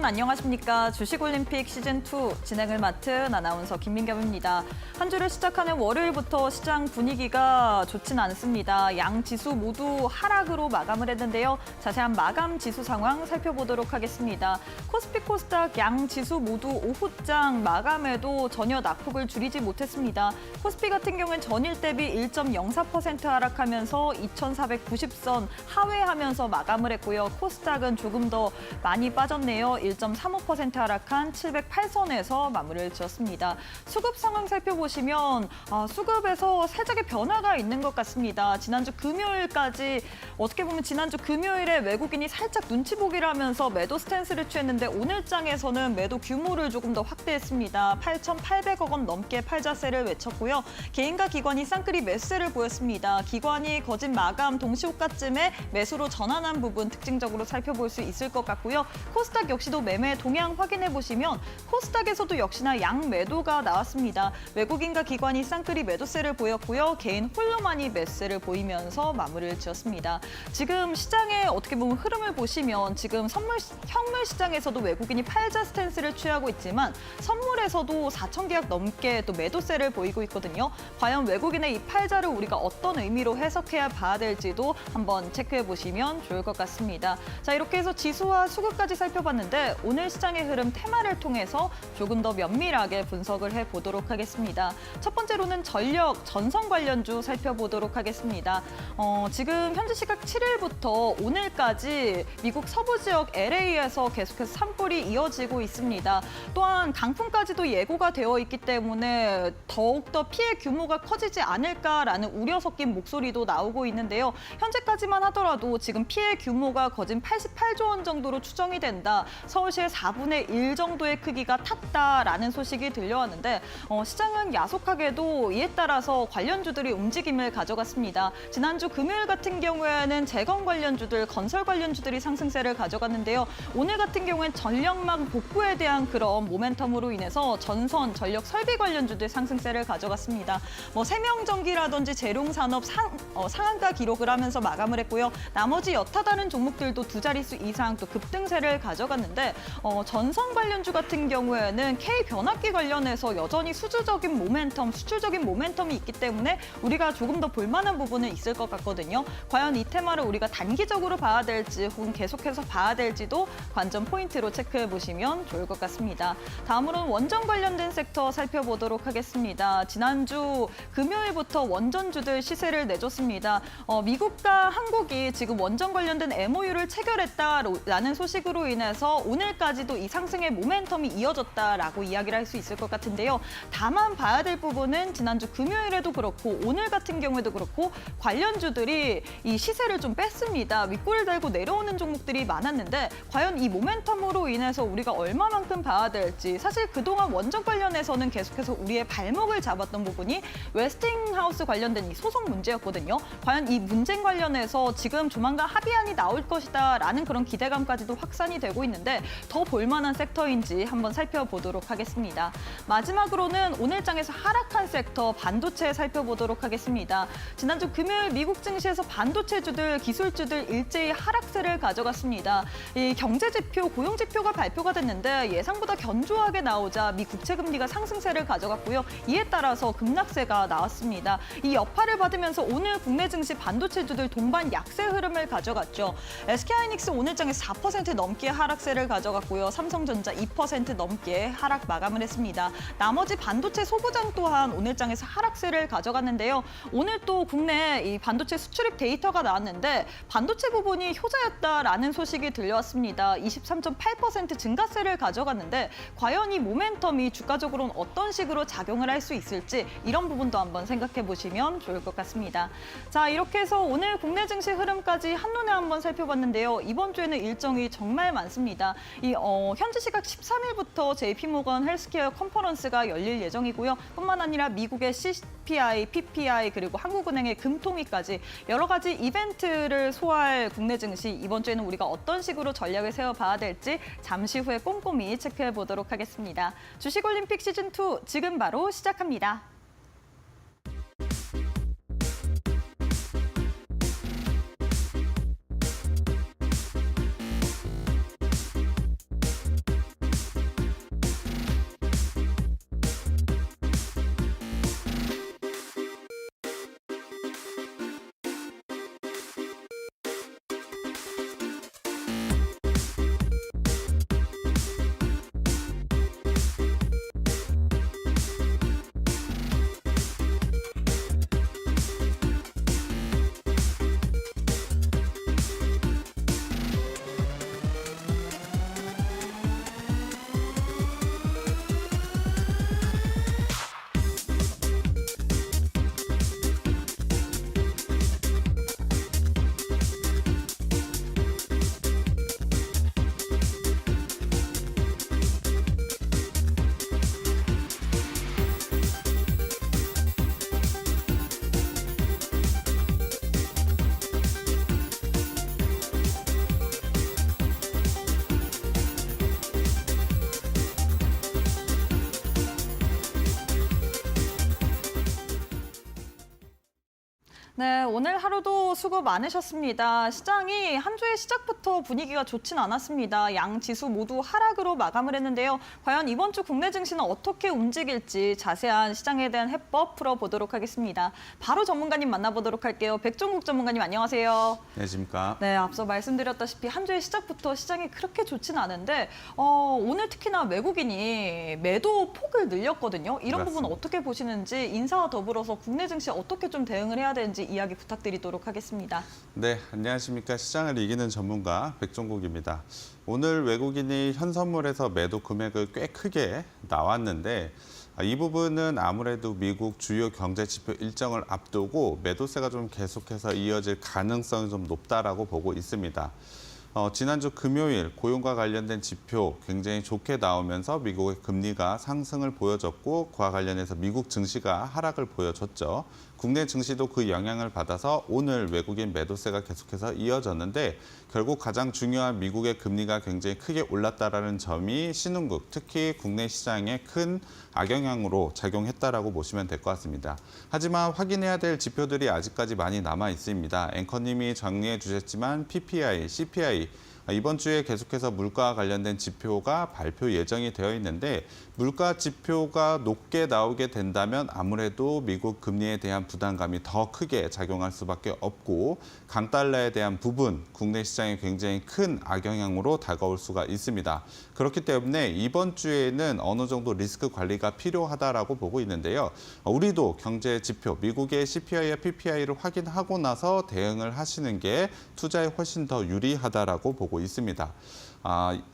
여러분 안녕하십니까. 주식올림픽 시즌2 진행을 맡은 아나운서 김민겸입니다. 한 주를 시작하는 월요일부터 시장 분위기가 좋진 않습니다. 양 지수 모두 하락으로 마감을 했는데요. 자세한 마감 지수 상황 살펴보도록 하겠습니다. 코스피 코스닥 양 지수 모두 오후장 마감에도 전혀 낙폭을 줄이지 못했습니다. 코스피 같은 경우는 전일 대비 1.04% 하락하면서 2,490선 하회하면서 마감을 했고요. 코스닥은 조금 더 많이 빠졌네요. 1.35% 하락한 708선에서 마무리를 지었습니다. 수급 상황 살펴보시면 수급에서 살짝의 변화가 있는 것 같습니다. 지난주 금요일까지 어떻게 보면 지난주 금요일에 외국인이 살짝 눈치 보기를 하면서 매도 스탠스를 취했는데 오늘 장에서는 매도 규모를 조금 더 확대했습니다. 8,800억 원 넘게 팔자세를 외쳤고요. 개인과 기관이 쌍끌이 매수세를 보였습니다. 기관이 거진 마감 동시호가쯤에 매수로 전환한 부분 특징적으로 살펴볼 수 있을 것 같고요. 코스닥 역시도 매매 동향 확인해 보시면 코스닥에서도 역시나 양 매도가 나왔습니다. 외국인과 기관이 쌍끌이 매도세를 보였고요. 개인 홀로만이 매수세를 보이면서 마무리를 지었습니다. 지금 시장의 어떻게 보면 흐름을 보시면 지금 현물 시장에서도 외국인이 팔자 스탠스를 취하고 있지만 선물에서도 4천 계약 넘게 또 매도세를 보이고 있거든요. 과연 외국인의 이 팔자를 우리가 어떤 의미로 해석해야 봐야 될지도 한번 체크해 보시면 좋을 것 같습니다. 자, 이렇게 해서 지수와 수급까지 살펴봤는데 오늘 시장의 흐름 테마를 통해서 조금 더 면밀하게 분석을 해보도록 하겠습니다. 첫 번째로는 전력, 전선 관련주 살펴보도록 하겠습니다. 지금 현지 시각 7일부터 오늘까지 미국 서부 지역 LA에서 계속해서 산불이 이어지고 있습니다. 또한 강풍까지도 예고가 되어 있기 때문에 더욱더 피해 규모가 커지지 않을까라는 우려 섞인 목소리도 나오고 있는데요. 현재까지만 하더라도 지금 피해 규모가 거진 88조 원 정도로 추정이 된다. 서울시의 4분의 1 정도의 크기가 탔다라는 소식이 들려왔는데 시장은 야속하게도 이에 따라서 관련주들이 움직임을 가져갔습니다. 지난주 금요일 같은 경우에는 재건 관련주들, 건설 관련주들이 상승세를 가져갔는데요. 오늘 같은 경우엔 전력망 복구에 대한 그런 모멘텀으로 인해서 전선, 전력 설비 관련주들 상승세를 가져갔습니다. 세명전기라든지 재룡산업 상한가 기록을 하면서 마감을 했고요. 나머지 여타 다른 종목들도 두 자릿수 이상 또 급등세를 가져갔는데 전선 관련주 같은 경우에는 K변압기 관련해서 여전히 수주적인 모멘텀이 있기 때문에 우리가 조금 더 볼만한 부분은 있을 것 같거든요. 과연 이 테마를 우리가 단기적으로 봐야 될지 혹은 계속해서 봐야 될지도 관전 포인트로 체크해 보시면 좋을 것 같습니다. 다음으로는 원전 관련된 섹터 살펴보도록 하겠습니다. 지난주 금요일부터 원전주들 시세를 내줬습니다. 미국과 한국이 지금 원전 관련된 MOU를 체결했다라는 소식으로 인해서 오늘까지도 이 상승의 모멘텀이 이어졌다라고 이야기를 할 수 있을 것 같은데요. 다만 봐야 될 부분은 지난주 금요일에도 그렇고 오늘 같은 경우에도 그렇고 관련주들이 이 시세를 좀 뺐습니다. 윗골을 달고 내려오는 종목들이 많았는데 과연 이 모멘텀으로 인해서 우리가 얼마만큼 봐야 될지 사실 그동안 원전 관련해서는 계속해서 우리의 발목을 잡았던 부분이 웨스팅하우스 관련된 이 소송 문제였거든요. 과연 이 문제 관련해서 지금 조만간 합의안이 나올 것이다라는 그런 기대감까지도 확산이 되고 있는데 더 볼만한 섹터인지 한번 살펴보도록 하겠습니다. 마지막으로는 오늘 장에서 하락한 섹터 반도체 살펴보도록 하겠습니다. 지난주 금요일 미국 증시에서 반도체주들, 기술주들 일제히 하락세를 가져갔습니다. 이 경제지표, 고용지표가 발표가 됐는데 예상보다 견조하게 나오자 미 국채금리가 상승세를 가져갔고요. 이에 따라서 급락세가 나왔습니다. 이 여파를 받으면서 오늘 국내 증시 반도체주들 동반 약세 흐름을 가져갔죠. SK하이닉스 오늘 장에서 4% 넘게 하락세를 가져갔고요. 삼성전자 2% 넘게 하락 마감을 했습니다. 나머지 반도체 소부장 또한 오늘 장에서 하락세를 가져갔는데요. 오늘 또 국내 이 반도체 수출입 데이터가 나왔는데 반도체 부분이 효자였다라는 소식이 들려왔습니다. 23.8% 증가세를 가져갔는데 과연 이 모멘텀이 주가적으로는 어떤 식으로 작용을 할 수 있을지 이런 부분도 한번 생각해 보시면 좋을 것 같습니다. 자, 이렇게 해서 오늘 국내 증시 흐름까지 한눈에 한번 살펴봤는데요. 이번 주에는 일정이 정말 많습니다. 현지 시각 13일부터 JP모건 헬스케어 컨퍼런스가 열릴 예정이고요. 뿐만 아니라 미국의 CPI, PPI 그리고 한국은행의 금통위까지 여러 가지 이벤트를 소화할 국내 증시 이번 주에는 우리가 어떤 식으로 전략을 세워봐야 될지 잠시 후에 꼼꼼히 체크해 보도록 하겠습니다. 주식올림픽 시즌2 지금 바로 시작합니다. 네, 오늘 하루도 수고 많으셨습니다. 시장이 한 주의 시작부터 분위기가 좋진 않았습니다. 양 지수 모두 하락으로 마감을 했는데요. 과연 이번 주 국내 증시는 어떻게 움직일지 자세한 시장에 대한 해법 풀어보도록 하겠습니다. 바로 전문가님 만나보도록 할게요. 백종국 전문가님 안녕하세요. 안녕하십니까. 네, 앞서 말씀드렸다시피 한 주의 시작부터 시장이 그렇게 좋진 않은데 오늘 특히나 외국인이 매도 폭을 늘렸거든요. 이런 맞습니다. 부분 어떻게 보시는지 인사와 더불어서 국내 증시 어떻게 좀 대응을 해야 되는지 이야기 부탁드리도록 하겠습니다. 네, 안녕하십니까. 시장을 이기는 전문가 백종국입니다. 오늘 외국인이 현선물에서 매도 금액을 꽤 크게 나왔는데 이 부분은 아무래도 미국 주요 경제 지표 일정을 앞두고 매도세가 좀 계속해서 이어질 가능성이 좀 높다라고 보고 있습니다. 지난주 금요일 고용과 관련된 지표 굉장히 좋게 나오면서 미국의 금리가 상승을 보여줬고 그와 관련해서 미국 증시가 하락을 보여줬죠. 국내 증시도 그 영향을 받아서 오늘 외국인 매도세가 계속해서 이어졌는데 결국 가장 중요한 미국의 금리가 굉장히 크게 올랐다라는 점이 신흥국, 특히 국내 시장에 큰 악영향으로 작용했다라고 보시면 될 것 같습니다. 하지만 확인해야 될 지표들이 아직까지 많이 남아 있습니다. 앵커님이 정리해 주셨지만 PPI, CPI 이번 주에 계속해서 물가와 관련된 지표가 발표 예정이 되어 있는데 물가 지표가 높게 나오게 된다면 아무래도 미국 금리에 대한 부담감이 더 크게 작용할 수밖에 없고 강달러에 대한 부분 국내 시장에 굉장히 큰 악영향으로 다가올 수가 있습니다. 그렇기 때문에 이번 주에는 어느 정도 리스크 관리가 필요하다라고 보고 있는데요. 우리도 경제 지표, 미국의 CPI와 PPI를 확인하고 나서 대응을 하시는 게 투자에 훨씬 더 유리하다라고 보고 있습니다.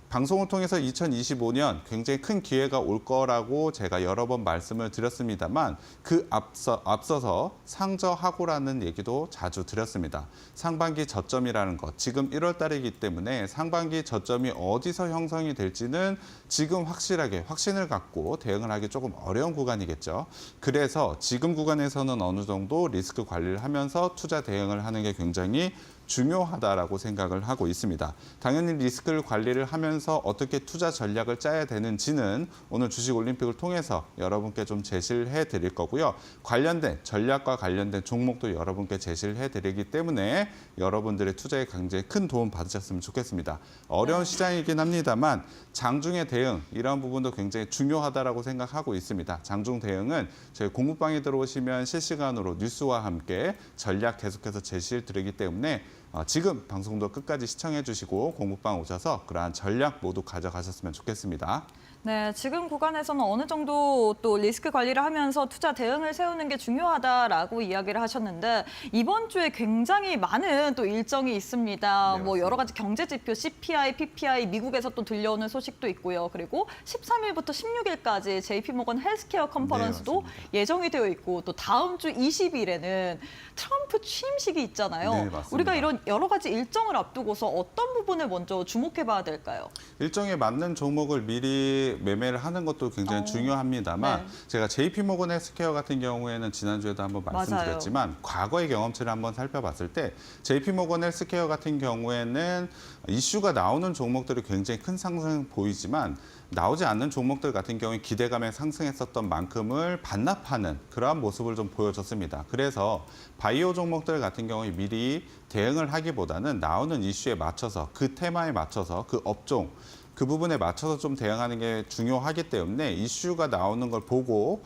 방송을 통해서 2025년 굉장히 큰 기회가 올 거라고 제가 여러 번 말씀을 드렸습니다만 그 앞서서 상저하고라는 얘기도 자주 드렸습니다. 상반기 저점이라는 것, 지금 1월 달이기 때문에 상반기 저점이 어디서 형성이 될지는 지금 확실하게 확신을 갖고 대응을 하기 조금 어려운 구간이겠죠. 그래서 지금 구간에서는 어느 정도 리스크 관리를 하면서 투자 대응을 하는 게 굉장히 중요하다라고 생각을 하고 있습니다. 당연히 리스크를 관리를 하면서 어떻게 투자 전략을 짜야 되는지는 오늘 주식올림픽을 통해서 여러분께 좀 제시를 해드릴 거고요. 관련된 전략과 관련된 종목도 여러분께 제시를 해드리기 때문에 여러분들의 투자에 굉장히 큰 도움 받으셨으면 좋겠습니다. 어려운 시장이긴 합니다만 장중의 대응 이런 부분도 굉장히 중요하다라고 생각하고 있습니다. 장중 대응은 저희 공부방에 들어오시면 실시간으로 뉴스와 함께 전략 계속해서 제시를 드리기 때문에 지금 방송도 끝까지 시청해 주시고 공부방 오셔서 그러한 전략 모두 가져가셨으면 좋겠습니다. 네, 지금 구간에서는 어느 정도 또 리스크 관리를 하면서 투자 대응을 세우는 게 중요하다라고 이야기를 하셨는데 이번 주에 굉장히 많은 또 일정이 있습니다. 네, 뭐 여러 가지 경제 지표, CPI, PPI, 미국에서 또 들려오는 소식도 있고요. 그리고 13일부터 16일까지 JP모건 헬스케어 컨퍼런스도 예정이 되어 있고 또 다음 주 20일에는 트럼프 취임식이 있잖아요. 네, 맞습니다. 우리가 이런 여러 가지 일정을 앞두고서 어떤 부분을 먼저 주목해 봐야 될까요? 일정에 맞는 종목을 미리 매매를 하는 것도 굉장히 중요합니다만 네. 제가 JP모건 헬스케어 같은 경우에는 지난주에도 한번 말씀드렸지만 과거의 경험치를 한번 살펴봤을 때 JP모건 헬스케어 같은 경우에는 이슈가 나오는 종목들이 굉장히 큰 상승 보이지만 나오지 않는 종목들 같은 경우에 기대감에 상승했었던 만큼을 반납하는 그러한 모습을 좀 보여줬습니다. 그래서 바이오 종목들 같은 경우에 미리 대응을 하기보다는 나오는 이슈에 맞춰서 그 테마에 맞춰서 그 업종 그 부분에 맞춰서 좀 대응하는 게 중요하기 때문에 이슈가 나오는 걸 보고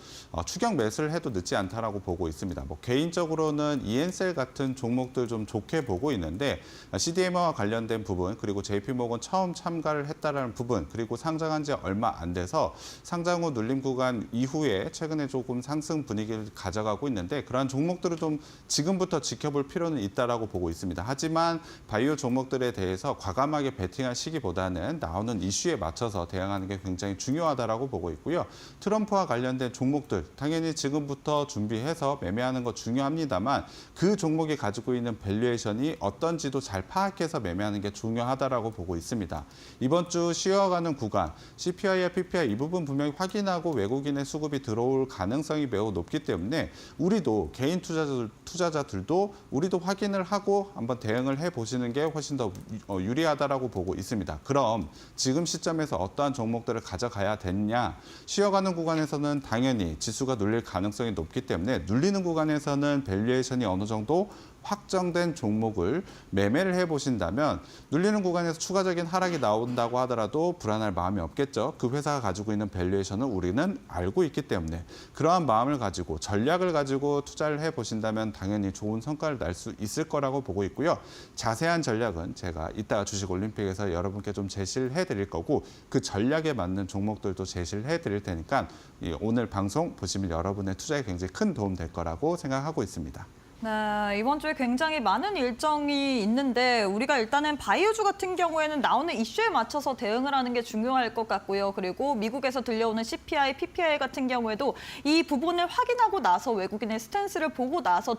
추격 매수를 해도 늦지 않다라고 보고 있습니다. 뭐 개인적으로는 ENCell 같은 종목들 좀 좋게 보고 있는데 CDMO와 관련된 부분 그리고 JP모건 처음 참가를 했다라는 부분 그리고 상장한 지 얼마 안 돼서 상장 후 눌림 구간 이후에 최근에 조금 상승 분위기를 가져가고 있는데 그러한 종목들을 좀 지금부터 지켜볼 필요는 있다라고 보고 있습니다. 하지만 바이오 종목들에 대해서 과감하게 베팅할 시기보다는 나오는 이슈에 맞춰서 대응하는 게 굉장히 중요하다라고 보고 있고요. 트럼프와 관련된 종목들 당연히 지금부터 준비해서 매매하는 거 중요합니다만 그 종목이 가지고 있는 밸류에이션이 어떤지도 잘 파악해서 매매하는 게 중요하다라고 보고 있습니다. 이번 주 쉬어가는 구간 CPI와 PPI 이 부분 분명히 확인하고 외국인의 수급이 들어올 가능성이 매우 높기 때문에 우리도 개인 투자자들도 우리도 확인을 하고 한번 대응을 해보시는 게 훨씬 더 유리하다라고 보고 있습니다. 그럼 지금 지금 시점에서 어떠한 종목들을 가져가야 되냐. 쉬어가는 구간에서는 당연히 지수가 눌릴 가능성이 높기 때문에 눌리는 구간에서는 밸류에이션이 어느 정도 확정된 종목을 매매를 해보신다면 눌리는 구간에서 추가적인 하락이 나온다고 하더라도 불안할 마음이 없겠죠. 그 회사가 가지고 있는 밸류에이션을 우리는 알고 있기 때문에 그러한 마음을 가지고 전략을 가지고 투자를 해보신다면 당연히 좋은 성과를 낼 수 있을 거라고 보고 있고요. 자세한 전략은 제가 이따가 주식올림픽에서 여러분께 좀 제시를 해드릴 거고 그 전략에 맞는 종목들도 제시를 해드릴 테니까 오늘 방송 보시면 여러분의 투자에 굉장히 큰 도움 될 거라고 생각하고 있습니다. 네, 이번 주에 굉장히 많은 일정이 있는데 우리가 일단은 바이오주 같은 경우에는 나오는 이슈에 맞춰서 대응을 하는 게 중요할 것 같고요. 그리고 미국에서 들려오는 CPI, PPI 같은 경우에도 이 부분을 확인하고 나서 외국인의 스탠스를 보고 나서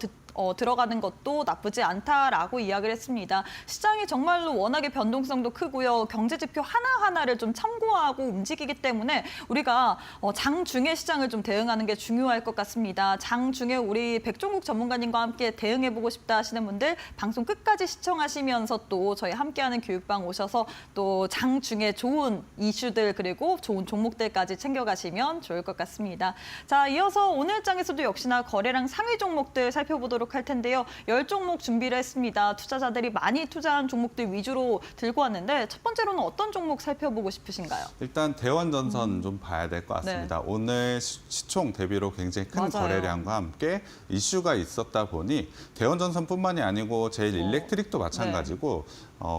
들어가는 것도 나쁘지 않다라고 이야기를 했습니다. 시장이 정말로 워낙에 변동성도 크고요. 경제지표 하나하나를 좀 참고하고 움직이기 때문에 우리가 장중에 시장을 좀 대응하는 게 중요할 것 같습니다. 장중에 우리 백종국 전문가님과 함께 대응해보고 싶다 하시는 분들 방송 끝까지 시청하시면서 또 저희 함께하는 교육방 오셔서 또 장중에 좋은 이슈들 그리고 좋은 종목들까지 챙겨가시면 좋을 것 같습니다. 자, 이어서 오늘 장에서도 역시나 거래량 상위 종목들 살펴보도록 할 텐데요. 10종목 준비를 했습니다. 투자자들이 많이 투자한 종목들 위주로 들고 왔는데 첫 번째로는 어떤 종목 살펴보고 싶으신가요? 일단 대원전선 좀 봐야 될 것 같습니다. 네. 오늘 시총 대비로 굉장히 큰 맞아요. 거래량과 함께 이슈가 있었다 보니 대원전선뿐만이 아니고 제일 일렉트릭도 마찬가지고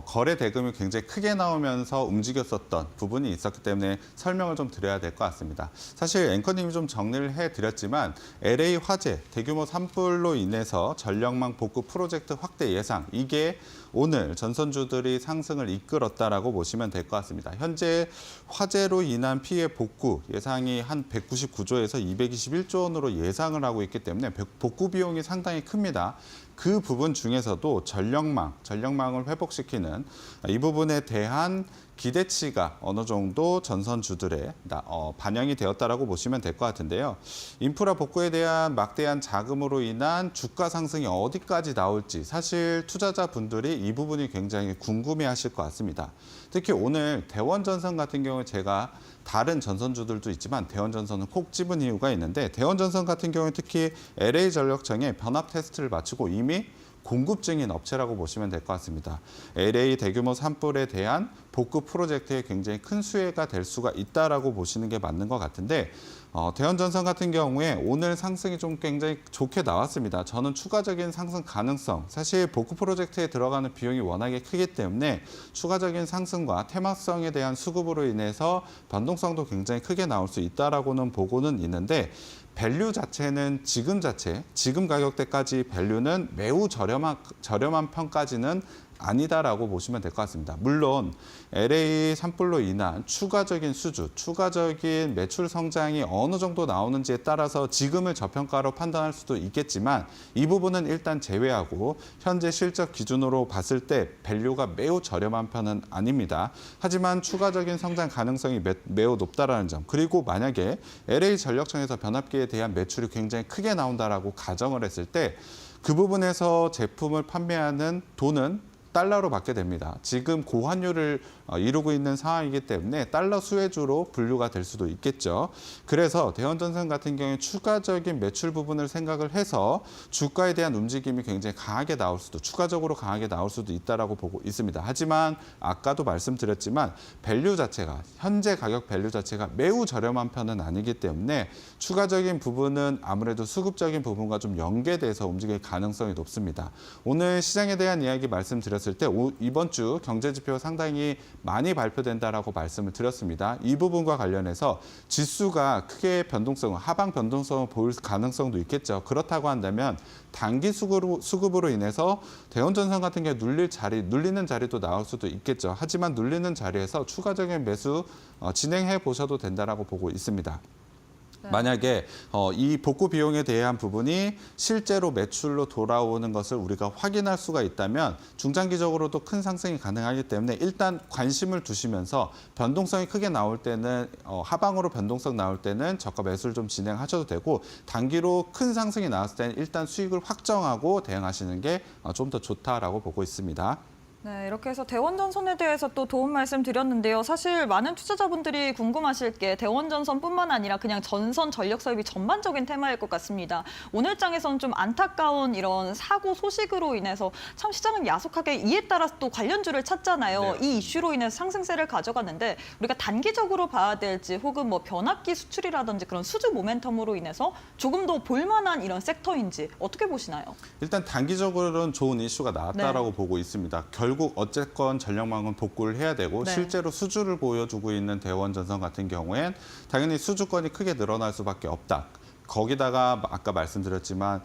거래 대금이 굉장히 크게 나오면서 움직였었던 부분이 있었기 때문에 설명을 좀 드려야 될 것 같습니다. 사실 앵커님이 좀 정리를 해드렸지만 LA 화재 대규모 산불로 인해서 전력망 복구 프로젝트 확대 예상 이게 오늘 전선주들이 상승을 이끌었다라고 보시면 될 것 같습니다. 현재 화재로 인한 피해 복구 예상이 한 199조에서 221조 원으로 예상을 하고 있기 때문에 복구 비용이 상당히 큽니다. 그 부분 중에서도 전력망을 회복시키는 이 부분에 대한 기대치가 어느 정도 전선주들에 반영이 되었다라고 보시면 될 것 같은데요. 인프라 복구에 대한 막대한 자금으로 인한 주가 상승이 어디까지 나올지 사실 투자자분들이 이 부분이 굉장히 궁금해하실 것 같습니다. 특히 오늘 대원전선 같은 경우에 제가 다른 전선주들도 있지만 대원전선은 콕 집은 이유가 있는데 대원전선 같은 경우에 특히 LA전력청의 변압 테스트를 마치고 이미 공급 중인 업체라고 보시면 될 것 같습니다. LA 대규모 산불에 대한 복구 프로젝트에 굉장히 큰 수혜가 될 수가 있다라고 보시는 게 맞는 것 같은데 대원전선 같은 경우에 오늘 상승이 좀 굉장히 좋게 나왔습니다. 저는 추가적인 상승 가능성, 사실 복구 프로젝트에 들어가는 비용이 워낙에 크기 때문에 추가적인 상승과 테마성에 대한 수급으로 인해서 변동성도 굉장히 크게 나올 수 있다라고는 보고는 있는데 밸류 자체는 지금 가격대까지 밸류는 매우 저렴한 편까지는 아니다라고 보시면 될 것 같습니다. 물론 LA 산불로 인한 추가적인 수주, 추가적인 매출 성장이 어느 정도 나오는지에 따라서 지금을 저평가로 판단할 수도 있겠지만 이 부분은 일단 제외하고 현재 실적 기준으로 봤을 때 밸류가 매우 저렴한 편은 아닙니다. 하지만 추가적인 성장 가능성이 매우 높다라는 점, 그리고 만약에 LA 전력청에서 변압기에 대한 매출이 굉장히 크게 나온다라고 가정을 했을 때 그 부분에서 제품을 판매하는 돈은 달러로 받게 됩니다. 지금 고환율을 이루고 있는 상황이기 때문에 달러 수혜주로 분류가 될 수도 있겠죠. 그래서 대원전선 같은 경우에 추가적인 매출 부분을 생각을 해서 주가에 대한 움직임이 굉장히 추가적으로 강하게 나올 수도 있다라고 보고 있습니다. 하지만 아까도 말씀드렸지만 현재 가격 밸류 자체가 매우 저렴한 편은 아니기 때문에 추가적인 부분은 아무래도 수급적인 부분과 좀 연계돼서 움직일 가능성이 높습니다. 오늘 시장에 대한 이야기 말씀드렸습니다. 때 이번 주 경제지표가 상당히 많이 발표된다라고 말씀을 드렸습니다. 이 부분과 관련해서 지수가 크게 하방 변동성을 보일 가능성도 있겠죠. 그렇다고 한다면 단기 수급으로 인해서 대원전선 같은 경우에 눌리는 자리도 나올 수도 있겠죠. 하지만 눌리는 자리에서 추가적인 매수 진행해 보셔도 된다라고 보고 있습니다. 만약에 이 복구 비용에 대한 부분이 실제로 매출로 돌아오는 것을 우리가 확인할 수가 있다면 중장기적으로도 큰 상승이 가능하기 때문에 일단 관심을 두시면서 변동성이 크게 나올 때는 하방으로 변동성 나올 때는 저가 매수를 좀 진행하셔도 되고 단기로 큰 상승이 나왔을 때는 일단 수익을 확정하고 대응하시는 게 좀 더 좋다라고 보고 있습니다. 네, 이렇게 해서 대원전선에 대해서 또 도움 말씀드렸는데요. 사실 많은 투자자분들이 궁금하실 게 대원전선뿐만 아니라 그냥 전선 전력 사업이 전반적인 테마일 것 같습니다. 오늘 장에서는 좀 안타까운 이런 사고 소식으로 인해서 참 시장은 야속하게 이에 따라서 또 관련주를 찾잖아요. 네. 이 이슈로 인해서 상승세를 가져갔는데 우리가 단기적으로 봐야 될지 혹은 뭐 변압기 수출이라든지 그런 수주 모멘텀으로 인해서 조금 더 볼만한 이런 섹터인지 어떻게 보시나요? 일단 단기적으로는 좋은 이슈가 나왔다라고 보고 있습니다. 결국 어쨌건 전력망은 복구를 해야 되고 네. 실제로 수주를 보여주고 있는 대원전선 같은 경우엔 당연히 수주권이 크게 늘어날 수밖에 없다. 거기다가 아까 말씀드렸지만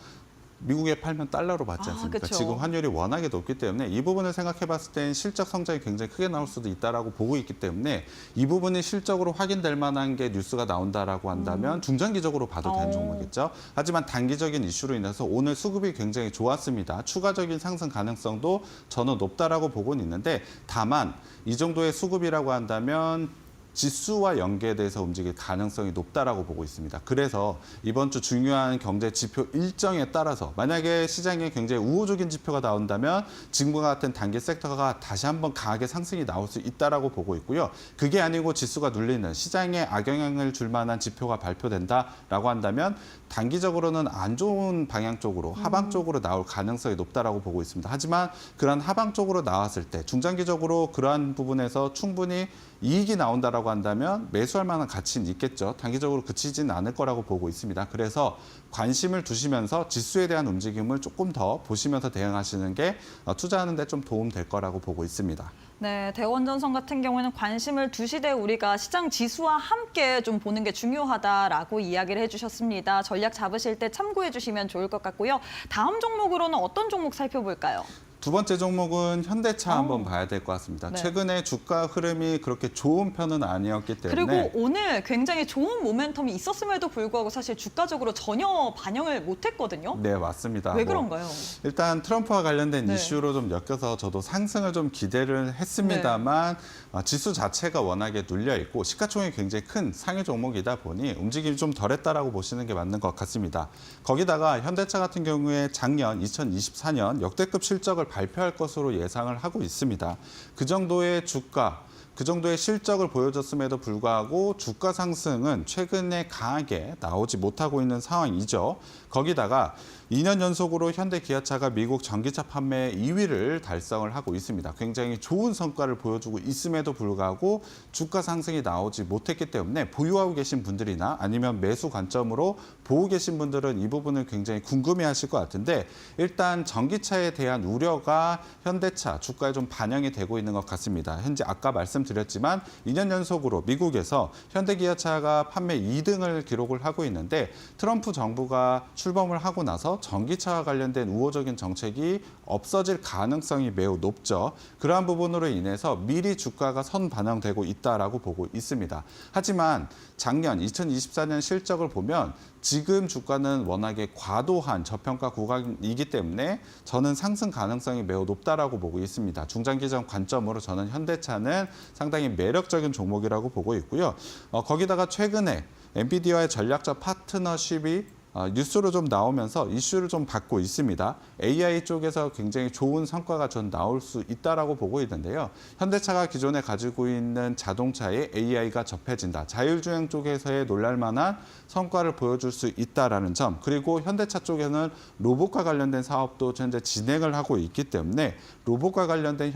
미국에 팔면 달러로 받지 않습니까? 그쵸. 지금 환율이 워낙에 높기 때문에 이 부분을 생각해 봤을 땐 실적 성장이 굉장히 크게 나올 수도 있다라고 보고 있기 때문에 이 부분이 실적으로 확인될 만한 게 뉴스가 나온다라고 한다면 중장기적으로 봐도 되는 종목이겠죠. 하지만 단기적인 이슈로 인해서 오늘 수급이 굉장히 좋았습니다. 추가적인 상승 가능성도 저는 높다라고 보고는 있는데 다만 이 정도의 수급이라고 한다면 지수와 연계돼서 움직일 가능성이 높다라고 보고 있습니다. 그래서 이번 주 중요한 경제 지표 일정에 따라서 만약에 시장에 굉장히 우호적인 지표가 나온다면 지금과 같은 단기 섹터가 다시 한번 강하게 상승이 나올 수 있다라고 보고 있고요. 그게 아니고 지수가 눌리는 시장에 악영향을 줄 만한 지표가 발표된다라고 한다면 단기적으로는 안 좋은 방향 쪽으로 하방 쪽으로 나올 가능성이 높다라고 보고 있습니다. 하지만 그런 하방 쪽으로 나왔을 때 중장기적으로 그러한 부분에서 충분히 이익이 나온다라고 한다면 매수할 만한 가치는 있겠죠. 단기적으로 그치지는 않을 거라고 보고 있습니다. 그래서 관심을 두시면서 지수에 대한 움직임을 조금 더 보시면서 대응하시는 게 투자하는 데 좀 도움 될 거라고 보고 있습니다. 네, 대원전선 같은 경우에는 관심을 두시되 우리가 시장 지수와 함께 좀 보는 게 중요하다라고 이야기를 해주셨습니다. 전략 잡으실 때 참고해 주시면 좋을 것 같고요. 다음 종목으로는 어떤 종목 살펴볼까요? 두 번째 종목은 현대차 한번 봐야 될 것 같습니다. 네. 최근에 주가 흐름이 그렇게 좋은 편은 아니었기 때문에 그리고 오늘 굉장히 좋은 모멘텀이 있었음에도 불구하고 사실 주가적으로 전혀 반영을 못했거든요. 네, 맞습니다. 왜 그런가요? 일단 트럼프와 관련된 네. 이슈로 좀 엮여서 저도 상승을 좀 기대를 했습니다만 지수 자체가 워낙에 눌려 있고 시가총액이 굉장히 큰 상위 종목이다 보니 움직임이 좀 덜했다라고 보시는 게 맞는 것 같습니다. 거기다가 현대차 같은 경우에 작년 2024년 역대급 실적을 발표할 것으로 예상을 하고 있습니다. 그 정도의 주가, 그 정도의 실적을 보여줬음에도 불구하고 주가 상승은 최근에 강하게 나오지 못하고 있는 상황이죠. 거기다가 2년 연속으로 현대 기아차가 미국 전기차 판매 2위를 달성을 하고 있습니다. 굉장히 좋은 성과를 보여주고 있음에도 불구하고 주가 상승이 나오지 못했기 때문에 보유하고 계신 분들이나 아니면 매수 관점으로 보고 계신 분들은 이 부분을 굉장히 궁금해하실 것 같은데 일단 전기차에 대한 우려가 현대차 주가에 좀 반영이 되고 있는 것 같습니다. 현재 아까 말씀드렸지만 2년 연속으로 미국에서 현대 기아차가 판매 2등을 기록을 하고 있는데 트럼프 정부가 출범을 하고 나서 전기차와 관련된 우호적인 정책이 없어질 가능성이 매우 높죠. 그러한 부분으로 인해서 미리 주가가 선반영되고 있다라고 보고 있습니다. 하지만 작년 2024년 실적을 보면 지금 주가는 워낙에 과도한 저평가 구간이기 때문에 저는 상승 가능성이 매우 높다라고 보고 있습니다. 중장기적 관점으로 저는 현대차는 상당히 매력적인 종목이라고 보고 있고요. 거기다가 최근에 엔비디아의 전략적 파트너십이 뉴스로 좀 나오면서 이슈를 좀 받고 있습니다. AI 쪽에서 굉장히 좋은 성과가 전 나올 수 있다라고 보고 있는데요. 현대차가 기존에 가지고 있는 자동차에 AI가 접해진다. 자율주행 쪽에서의 놀랄만한 성과를 보여줄 수 있다라는 점. 그리고 현대차 쪽에는 로봇과 관련된 사업도 현재 진행을 하고 있기 때문에 로봇과 관련된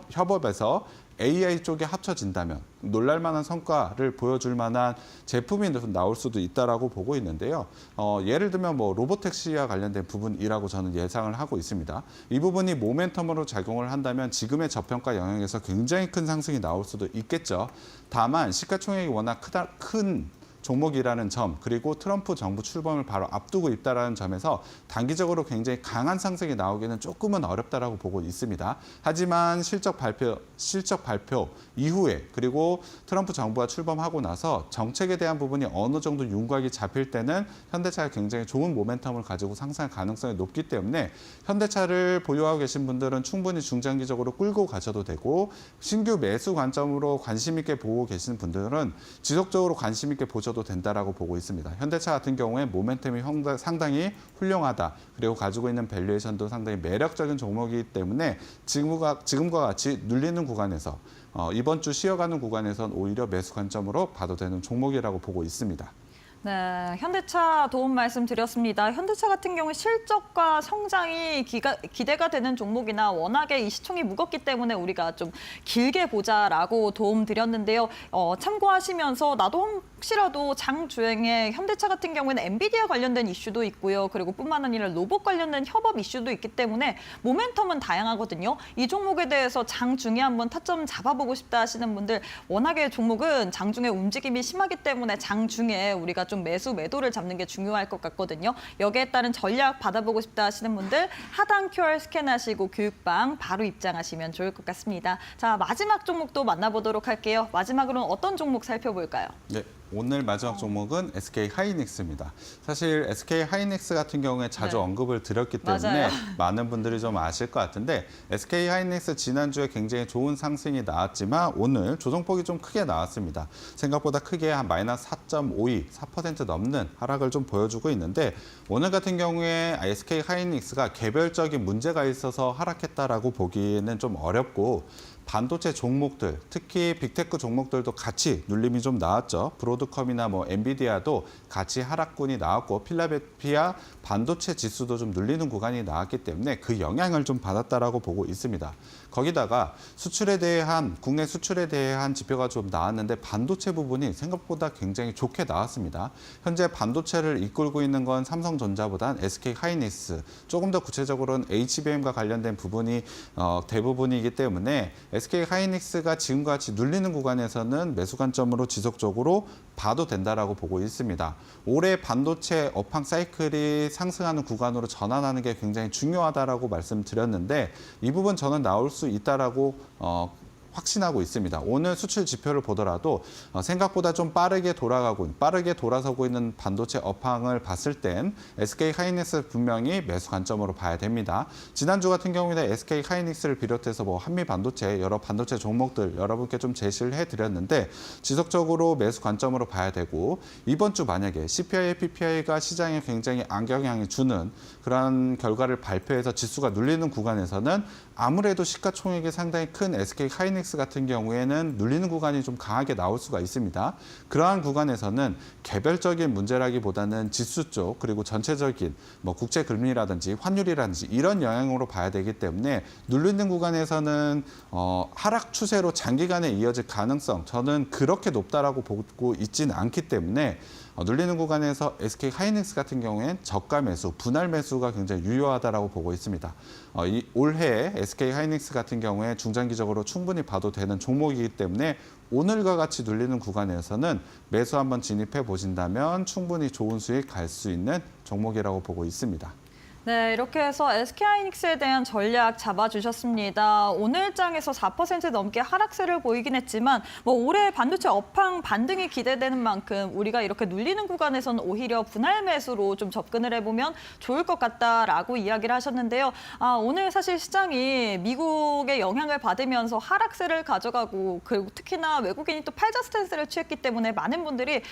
협업에서 AI 쪽에 합쳐진다면 놀랄만한 성과를 보여줄 만한 제품이 나올 수도 있다라고 보고 있는데요. 예를 들면 뭐 로보택시와 관련된 부분이라고 저는 예상을 하고 있습니다. 이 부분이 모멘텀으로 작용을 한다면 지금의 저평가 영역에서 굉장히 큰 상승이 나올 수도 있겠죠. 다만 시가총액이 워낙 큰 종목이라는 점, 그리고 트럼프 정부 출범을 바로 앞두고 있다는 점에서 단기적으로 굉장히 강한 상승이 나오기는 조금은 어렵다라고 보고 있습니다. 하지만 실적 발표 이후에 그리고 트럼프 정부가 출범하고 나서 정책에 대한 부분이 어느 정도 윤곽이 잡힐 때는 현대차가 굉장히 좋은 모멘텀을 가지고 상승할 가능성이 높기 때문에 현대차를 보유하고 계신 분들은 충분히 중장기적으로 끌고 가셔도 되고 신규 매수 관점으로 관심 있게 보고 계신 분들은 지속적으로 관심 있게 보셔도 보셔도 된다라고 보고 있습니다. 현대차 같은 경우에 모멘텀이 상당히 훌륭하다. 그리고 가지고 있는 밸류에이션도 상당히 매력적인 종목이기 때문에 지금과 같이 눌리는 구간에서 이번 주 쉬어가는 구간에선 오히려 매수 관점으로 봐도 되는 종목이라고 보고 있습니다. 네, 현대차 도움 말씀드렸습니다. 현대차 같은 경우 실적과 성장이 기대가 되는 종목이나 워낙에 이 시총이 무겁기 때문에 우리가 좀 길게 보자라고 도움 드렸는데요. 참고하시면서 나도 혹시라도 장주행에 현대차 같은 경우에는 엔비디아 관련된 이슈도 있고요. 그리고 뿐만 아니라 로봇 관련된 협업 이슈도 있기 때문에 모멘텀은 다양하거든요. 이 종목에 대해서 장중에 한번 타점 잡아보고 싶다 하시는 분들, 워낙에 종목은 장중에 움직임이 심하기 때문에 장중에 우리가 좀 매도를 잡는 게 중요할 것 같거든요. 여기에 따른 전략 받아보고 싶다 하시는 분들 하단 QR 스캔하시고 교육방 바로 입장하시면 좋을 것 같습니다. 자, 마지막 종목도 만나보도록 할게요. 마지막으로는 어떤 종목 살펴볼까요? 네. 오늘 마지막 종목은 SK 하이닉스입니다. 사실 SK 하이닉스 같은 경우에 자주 네. 언급을 드렸기 때문에 맞아요. 많은 분들이 좀 아실 것 같은데 SK 하이닉스 지난주에 굉장히 좋은 상승이 나왔지만 오늘 조정폭이 좀 크게 나왔습니다. 생각보다 크게 한 마이너스 4.52, 4% 넘는 하락을 좀 보여주고 있는데 오늘 같은 경우에 SK 하이닉스가 개별적인 문제가 있어서 하락했다라고 보기에는 좀 어렵고 반도체 종목들, 특히 빅테크 종목들도 같이 눌림이 좀 나왔죠. 브로드컴이나 엔비디아도 같이 하락군이 나왔고 필라델피아 반도체 지수도 좀 눌리는 구간이 나왔기 때문에 그 영향을 좀 받았다라고 보고 있습니다. 거기다가 국내 수출에 대한 지표가 좀 나왔는데 반도체 부분이 생각보다 굉장히 좋게 나왔습니다. 현재 반도체를 이끌고 있는 건 삼성전자보단 SK 하이닉스, 조금 더 구체적으로는 HBM과 관련된 부분이 대부분이기 때문에 SK 하이닉스가 지금과 같이 눌리는 구간에서는 매수 관점으로 지속적으로 봐도 된다라고 보고 있습니다. 올해 반도체 업황 사이클이 상승하는 구간으로 전환하는 게 굉장히 중요하다라고 말씀드렸는데 이 부분 저는 나올 수 있다라고 확신하고 있습니다. 오늘 수출 지표를 보더라도 생각보다 좀 빠르게 돌아서고 있는 반도체 업황을 봤을 땐 SK 하이닉스 분명히 매수 관점으로 봐야 됩니다. 지난주 같은 경우에는 SK 하이닉스를 비롯해서 한미 반도체, 여러 반도체 종목들 여러분께 좀 제시를 해드렸는데 지속적으로 매수 관점으로 봐야 되고 이번 주 만약에 CPI, PPI가 시장에 굉장히 악영향을 주는 그런 결과를 발표해서 지수가 눌리는 구간에서는 아무래도 시가총액이 상당히 큰 SK 하이닉스 같은 경우에는 눌리는 구간이 좀 강하게 나올 수가 있습니다. 그러한 구간에서는 개별적인 문제라기보다는 지수 쪽 그리고 전체적인 국제 금리라든지 환율이라든지 이런 영향으로 봐야 되기 때문에 눌리는 구간에서는 하락 추세로 장기간에 이어질 가능성 저는 그렇게 높다라고 보고 있지는 않기 때문에 눌리는 구간에서 SK 하이닉스 같은 경우에는 저가 매수, 분할 매수가 굉장히 유효하다라고 보고 있습니다. 올해 SK 하이닉스 같은 경우에 중장기적으로 충분히 봐도 되는 종목이기 때문에 오늘과 같이 눌리는 구간에서는 매수 한번 진입해 보신다면 충분히 좋은 수익 갈 수 있는 종목이라고 보고 있습니다. 네, 이렇게 해서 SK하이닉스에 대한 전략 잡아주셨습니다. 오늘장에서 4% 넘게 하락세를 보이긴 했지만 올해 반도체 업황 반등이 기대되는 만큼 우리가 이렇게 눌리는 구간에서는 오히려 분할 매수로 좀 접근을 해보면 좋을 것 같다라고 이야기를 하셨는데요. 오늘 사실 시장이 미국의 영향을 받으면서 하락세를 가져가고 그리고 특히나 외국인이 또 팔자 스탠스를 취했기 때문에 많은 분들이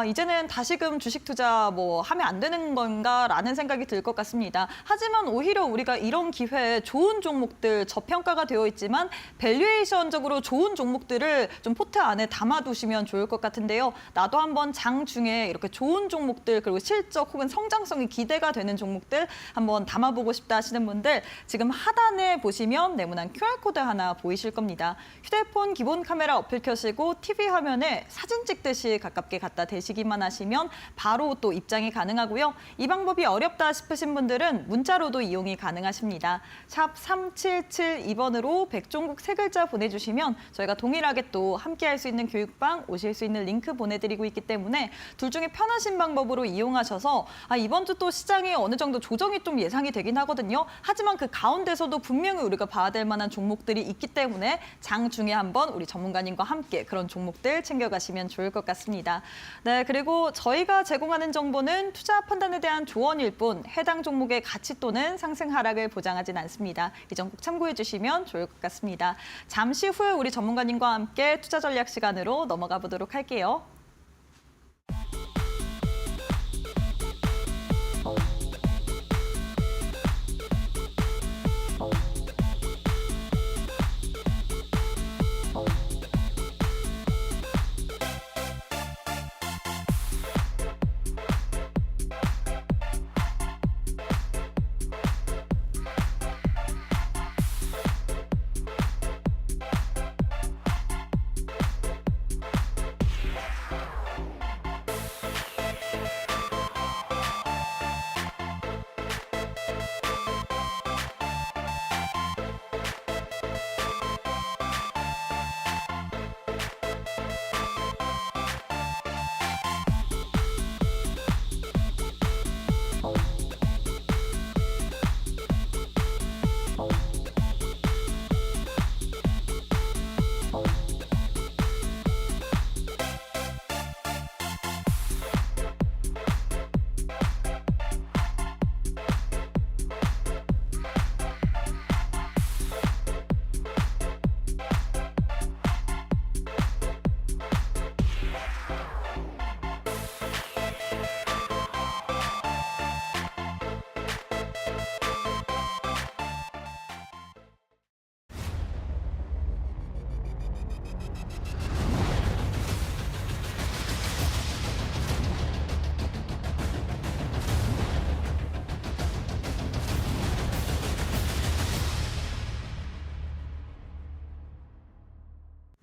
이제는 다시금 주식 투자 하면 안 되는 건가라는 생각이 들 것 같습니다. 하지만 오히려 우리가 이런 기회에 좋은 종목들 저평가가 되어 있지만 밸류에이션적으로 좋은 종목들을 좀 포트 안에 담아두시면 좋을 것 같은데요. 나도 한번 장 중에 이렇게 좋은 종목들 그리고 실적 혹은 성장성이 기대가 되는 종목들 한번 담아보고 싶다 하시는 분들 지금 하단에 보시면 네모난 QR코드 하나 보이실 겁니다. 휴대폰 기본 카메라 어플 켜시고 TV 화면에 사진 찍듯이 가깝게 갖다 대시기만 하시면 바로 또 입장이 가능하고요. 이 방법이 어렵다 싶으신 분들은 문자로도 이용이 가능하십니다. 샵 3772번으로 백종국 세 글자 보내주시면 저희가 동일하게 또 함께할 수 있는 교육방 오실 수 있는 링크 보내드리고 있기 때문에 둘 중에 편하신 방법으로 이용하셔서 이번 주 또 시장이 어느 정도 조정이 좀 예상이 되긴 하거든요. 하지만 그 가운데서도 분명히 우리가 봐야 될 만한 종목들이 있기 때문에 장 중에 한번 우리 전문가님과 함께 그런 종목들 챙겨가시면 좋을 것 같습니다. 네, 그리고 저희가 제공하는 정보는 투자 판단에 대한 조언일 뿐 해당 종목의 가치 또는 상승 하락을 보장하진 않습니다. 이 점 꼭 참고해 주시면 좋을 것 같습니다. 잠시 후에 우리 전문가님과 함께 투자 전략 시간으로 넘어가 보도록 할게요.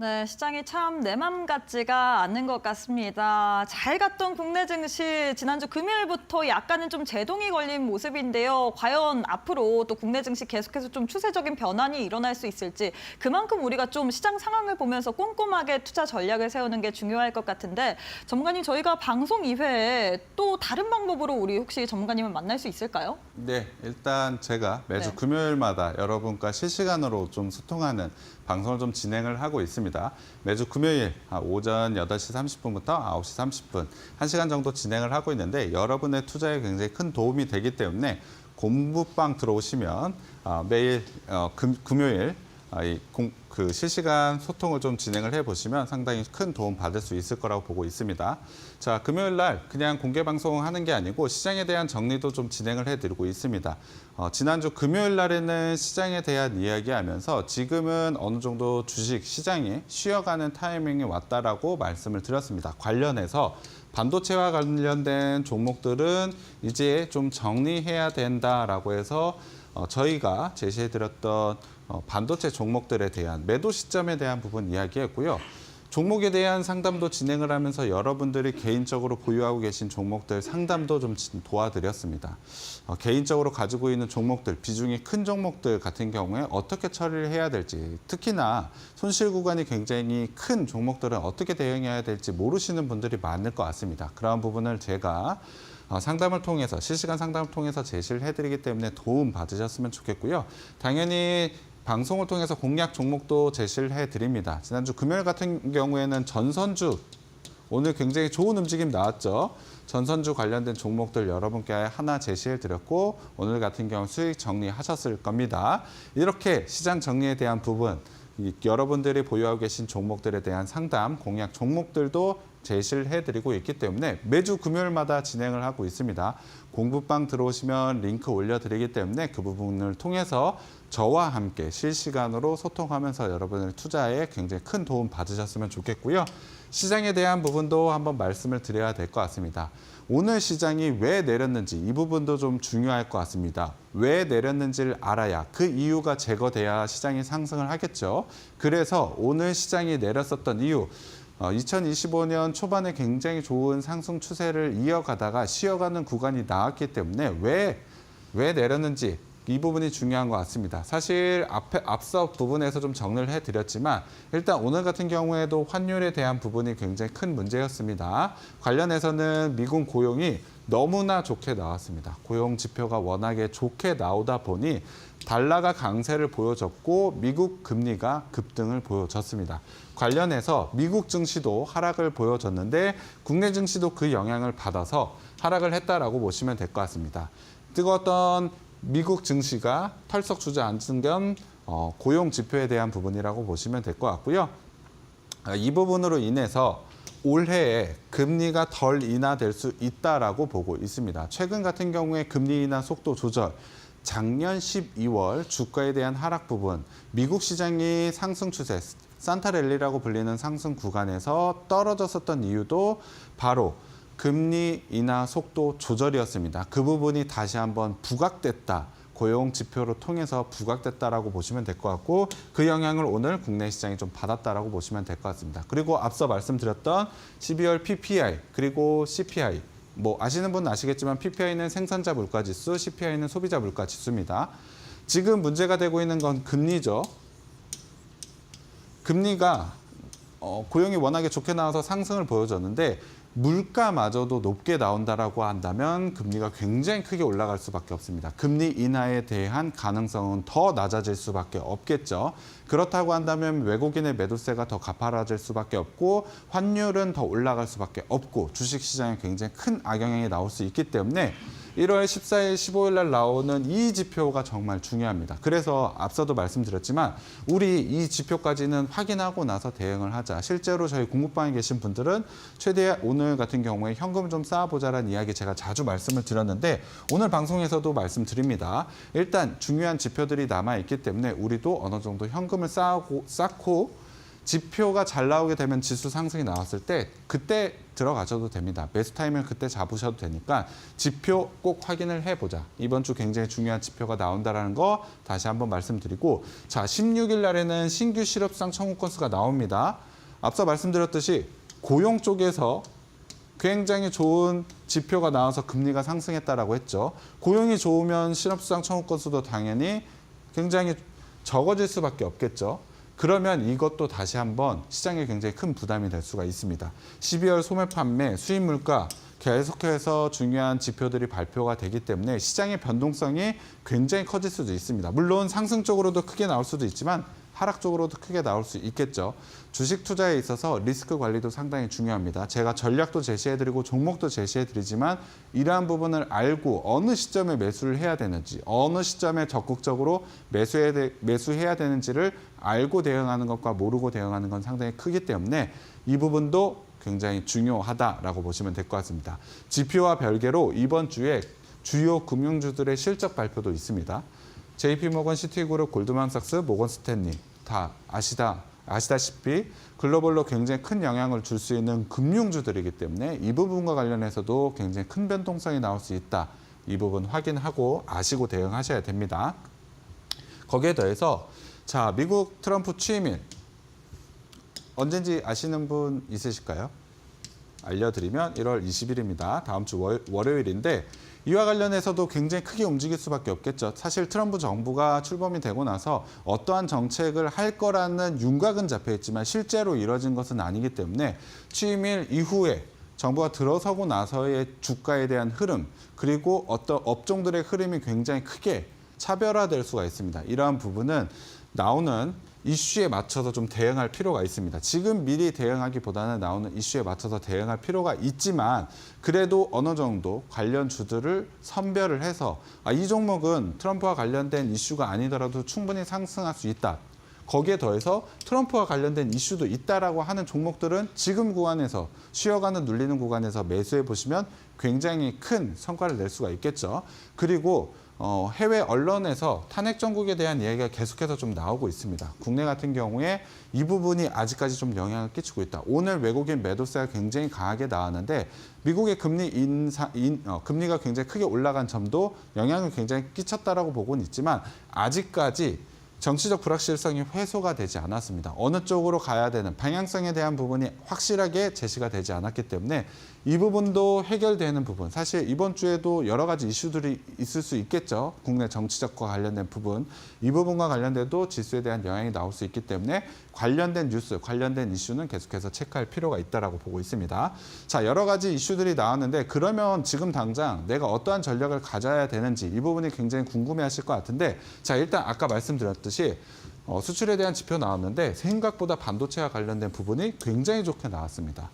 네, 시장이 참 내 맘 같지가 않는 것 같습니다. 잘 갔던 국내 증시 지난주 금요일부터 약간은 좀 제동이 걸린 모습인데요. 과연 앞으로 또 국내 증시 계속해서 좀 추세적인 변환이 일어날 수 있을지 그만큼 우리가 좀 시장 상황을 보면서 꼼꼼하게 투자 전략을 세우는 게 중요할 것 같은데 전문가님 저희가 방송 이외에 또 다른 방법으로 우리 혹시 전문가님을 만날 수 있을까요? 네, 일단 제가 매주 네. 금요일마다 여러분과 실시간으로 좀 소통하는 방송을 좀 진행을 하고 있습니다. 매주 금요일 오전 8시 30분부터 9시 30분, 1시간 정도 진행을 하고 있는데 여러분의 투자에 굉장히 큰 도움이 되기 때문에 공부방 들어오시면 매일 금요일 그 실시간 소통을 좀 진행을 해보시면 상당히 큰 도움 받을 수 있을 거라고 보고 있습니다. 자, 금요일 날 그냥 공개 방송하는 게 아니고 시장에 대한 정리도 좀 진행을 해드리고 있습니다. 지난주 금요일 날에는 시장에 대한 이야기하면서 지금은 어느 정도 주식 시장이 쉬어가는 타이밍이 왔다라고 말씀을 드렸습니다. 관련해서 반도체와 관련된 종목들은 이제 좀 정리해야 된다라고 해서 저희가 제시해드렸던 반도체 종목들에 대한 매도 시점에 대한 부분 이야기했고요. 종목에 대한 상담도 진행을 하면서 여러분들이 개인적으로 보유하고 계신 종목들 상담도 좀 도와드렸습니다. 개인적으로 가지고 있는 종목들, 비중이 큰 종목들 같은 경우에 어떻게 처리를 해야 될지, 특히나 손실 구간이 굉장히 큰 종목들은 어떻게 대응해야 될지 모르시는 분들이 많을 것 같습니다. 그런 부분을 제가 상담을 통해서, 실시간 상담을 통해서 제시를 해드리기 때문에 도움 받으셨으면 좋겠고요. 당연히 방송을 통해서 공략 종목도 제시를 해드립니다. 지난주 금요일 같은 경우에는 전선주, 오늘 굉장히 좋은 움직임 나왔죠. 전선주 관련된 종목들 여러분께 하나 제시해드렸고 오늘 같은 경우 수익 정리하셨을 겁니다. 이렇게 시장 정리에 대한 부분, 여러분들이 보유하고 계신 종목들에 대한 상담, 공략 종목들도 제시를 해드리고 있기 때문에 매주 금요일마다 진행을 하고 있습니다. 공부방 들어오시면 링크 올려드리기 때문에 그 부분을 통해서 저와 함께 실시간으로 소통하면서 여러분의 투자에 굉장히 큰 도움 받으셨으면 좋겠고요. 시장에 대한 부분도 한번 말씀을 드려야 될 것 같습니다. 오늘 시장이 왜 내렸는지 이 부분도 좀 중요할 것 같습니다. 왜 내렸는지를 알아야 그 이유가 제거돼야 시장이 상승을 하겠죠. 그래서 오늘 시장이 내렸었던 이유, 2025년 초반에 굉장히 좋은 상승 추세를 이어가다가 쉬어가는 구간이 나왔기 때문에 왜 내렸는지 이 부분이 중요한 것 같습니다. 사실 앞서 부분에서 좀 정리를 해드렸지만 일단 오늘 같은 경우에도 환율에 대한 부분이 굉장히 큰 문제였습니다. 관련해서는 미국 고용이 너무나 좋게 나왔습니다. 고용 지표가 워낙에 좋게 나오다 보니 달러가 강세를 보여줬고 미국 금리가 급등을 보여줬습니다. 관련해서 미국 증시도 하락을 보여줬는데 국내 증시도 그 영향을 받아서 하락을 했다라고 보시면 될 것 같습니다. 뜨거웠던 미국 증시가 털썩 주저앉은 겸 고용 지표에 대한 부분이라고 보시면 될 것 같고요. 이 부분으로 인해서 올해에 금리가 덜 인하될 수 있다라고 보고 있습니다. 최근 같은 경우에 금리 인하 속도 조절, 작년 12월 주가에 대한 하락 부분, 미국 시장이 상승 추세, 산타랠리라고 불리는 상승 구간에서 떨어졌었던 이유도 바로 금리 인하 속도 조절이었습니다. 그 부분이 다시 한번 부각됐다. 고용 지표로 통해서 부각됐다라고 보시면 될 것 같고 그 영향을 오늘 국내 시장이 좀 받았다라고 보시면 될 것 같습니다. 그리고 앞서 말씀드렸던 12월 PPI 그리고 CPI 뭐 아시는 분은 아시겠지만 PPI는 생산자 물가 지수, CPI는 소비자 물가 지수입니다. 지금 문제가 되고 있는 건 금리죠. 금리가 고용이 워낙에 좋게 나와서 상승을 보여줬는데 물가마저도 높게 나온다라고 한다면 금리가 굉장히 크게 올라갈 수밖에 없습니다. 금리 인하에 대한 가능성은 더 낮아질 수밖에 없겠죠. 그렇다고 한다면 외국인의 매도세가 더 가파라질 수밖에 없고 환율은 더 올라갈 수밖에 없고 주식시장에 굉장히 큰 악영향이 나올 수 있기 때문에 1월 14일, 15일 날 나오는 이 지표가 정말 중요합니다. 그래서 앞서도 말씀드렸지만 우리 이 지표까지는 확인하고 나서 대응을 하자. 실제로 저희 공부방에 계신 분들은 최대한 오늘 같은 경우에 현금 좀 쌓아보자라는 이야기 제가 자주 말씀을 드렸는데 오늘 방송에서도 말씀드립니다. 일단 중요한 지표들이 남아있기 때문에 우리도 어느 정도 현금을 쌓고 지표가 잘 나오게 되면 지수 상승이 나왔을 때 그때 들어가셔도 됩니다. 매수 타이밍을 그때 잡으셔도 되니까 지표 꼭 확인을 해보자. 이번 주 굉장히 중요한 지표가 나온다는 거 다시 한번 말씀드리고, 자, 16일 날에는 신규 실업상 청구 건수가 나옵니다. 앞서 말씀드렸듯이 고용 쪽에서 굉장히 좋은 지표가 나와서 금리가 상승했다라고 했죠. 고용이 좋으면 실업수당 청구 건수도 당연히 굉장히 적어질 수밖에 없겠죠. 그러면 이것도 다시 한번 시장에 굉장히 큰 부담이 될 수가 있습니다. 12월 소매 판매, 수입 물가 계속해서 중요한 지표들이 발표가 되기 때문에 시장의 변동성이 굉장히 커질 수도 있습니다. 물론 상승 쪽으로도 크게 나올 수도 있지만 하락 쪽으로도 크게 나올 수 있겠죠. 주식 투자에 있어서 리스크 관리도 상당히 중요합니다. 제가 전략도 제시해드리고 종목도 제시해드리지만 이러한 부분을 알고 어느 시점에 매수를 해야 되는지, 어느 시점에 적극적으로 매수해야 되는지를 알고 대응하는 것과 모르고 대응하는 건 상당히 크기 때문에 이 부분도 굉장히 중요하다라고 보시면 될 것 같습니다. 지표와 별개로 이번 주에 주요 금융주들의 실적 발표도 있습니다. JP모건, 시티그룹, 골드만삭스, 모건스탠리 다 아시다시피 글로벌로 굉장히 큰 영향을 줄 수 있는 금융주들이기 때문에 이 부분과 관련해서도 굉장히 큰 변동성이 나올 수 있다. 이 부분 확인하고 아시고 대응하셔야 됩니다. 거기에 더해서 자, 미국 트럼프 취임일 언젠지 아시는 분 있으실까요? 알려드리면 1월 20일입니다. 다음 주 월요일인데 이와 관련해서도 굉장히 크게 움직일 수밖에 없겠죠. 사실 트럼프 정부가 출범이 되고 나서 어떠한 정책을 할 거라는 윤곽은 잡혀 있지만 실제로 이뤄진 것은 아니기 때문에 취임일 이후에 정부가 들어서고 나서의 주가에 대한 흐름, 그리고 어떤 업종들의 흐름이 굉장히 크게 차별화될 수가 있습니다. 이러한 부분은 나오는 이슈에 맞춰서 좀 대응할 필요가 있습니다. 지금 미리 대응하기보다는 나오는 이슈에 맞춰서 대응할 필요가 있지만 그래도 어느 정도 관련 주들을 선별을 해서 이 종목은 트럼프와 관련된 이슈가 아니더라도 충분히 상승할 수 있다. 거기에 더해서 트럼프와 관련된 이슈도 있다라고 하는 종목들은 지금 구간에서 쉬어가는 눌리는 구간에서 매수해 보시면 굉장히 큰 성과를 낼 수가 있겠죠. 그리고 해외 언론에서 탄핵 정국에 대한 이야기가 계속해서 좀 나오고 있습니다. 국내 같은 경우에 이 부분이 아직까지 좀 영향을 끼치고 있다. 오늘 외국인 매도세가 굉장히 강하게 나왔는데 미국의 금리가 굉장히 크게 올라간 점도 영향을 굉장히 끼쳤다라고 보고는 있지만 아직까지 정치적 불확실성이 해소가 되지 않았습니다. 어느 쪽으로 가야 되는 방향성에 대한 부분이 확실하게 제시가 되지 않았기 때문에 이 부분도 해결되는 부분. 사실 이번 주에도 여러 가지 이슈들이 있을 수 있겠죠. 국내 정치적과 관련된 부분. 이 부분과 관련돼도 지수에 대한 영향이 나올 수 있기 때문에 관련된 뉴스, 관련된 이슈는 계속해서 체크할 필요가 있다고 보고 있습니다. 자, 여러 가지 이슈들이 나왔는데 그러면 지금 당장 내가 어떠한 전략을 가져야 되는지 이 부분이 굉장히 궁금해하실 것 같은데 자, 일단 아까 말씀드렸듯이 수출에 대한 지표 나왔는데 생각보다 반도체와 관련된 부분이 굉장히 좋게 나왔습니다.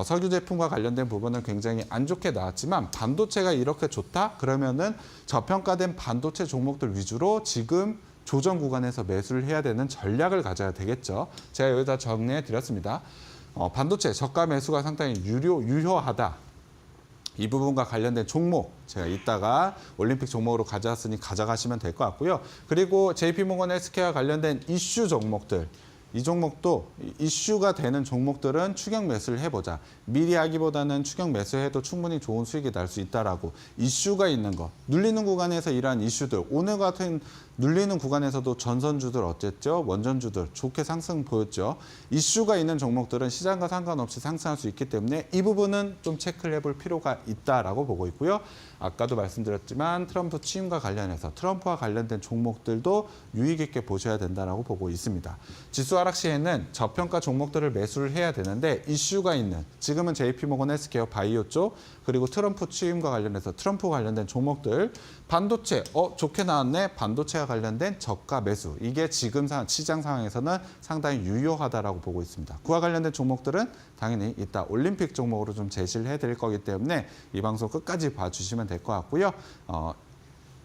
석유 제품과 관련된 부분은 굉장히 안 좋게 나왔지만 반도체가 이렇게 좋다? 그러면은 저평가된 반도체 종목들 위주로 지금 조정 구간에서 매수를 해야 되는 전략을 가져야 되겠죠. 제가 여기다 정리해 드렸습니다. 반도체 저가 매수가 상당히 유효하다. 이 부분과 관련된 종목 제가 이따가 올림픽 종목으로 가져왔으니 가져가시면 될 것 같고요. 그리고 JP모건 헬스케어와 관련된 이슈 종목들, 이 종목도 이슈가 되는 종목들은 추격 매수를 해보자. 미리 하기보다는 추격 매수해도 충분히 좋은 수익이 날 수 있다라고. 이슈가 있는 거, 눌리는 구간에서 이러한 이슈들, 오늘 같은 눌리는 구간에서도 전선주들 어쨌죠? 원전주들 좋게 상승 보였죠? 이슈가 있는 종목들은 시장과 상관없이 상승할 수 있기 때문에 이 부분은 좀 체크를 해볼 필요가 있다라고 보고 있고요. 아까도 말씀드렸지만 트럼프 취임과 관련해서 트럼프와 관련된 종목들도 유의 깊게 보셔야 된다라고 보고 있습니다. 지수 하락 시에는 저평가 종목들을 매수를 해야 되는데 이슈가 있는 지금은 JP모건 헬스케어 바이오 쪽 그리고 트럼프 취임과 관련해서 트럼프 관련된 종목들 반도체 좋게 나왔네. 반도체와 관련된 저가 매수. 이게 지금 시장 상황에서는 상당히 유효하다라고 보고 있습니다. 그와 관련된 종목들은 당연히 이따 올림픽 종목으로 좀 제시를 해드릴 거기 때문에 이 방송 끝까지 봐주시면 될 것 같고요.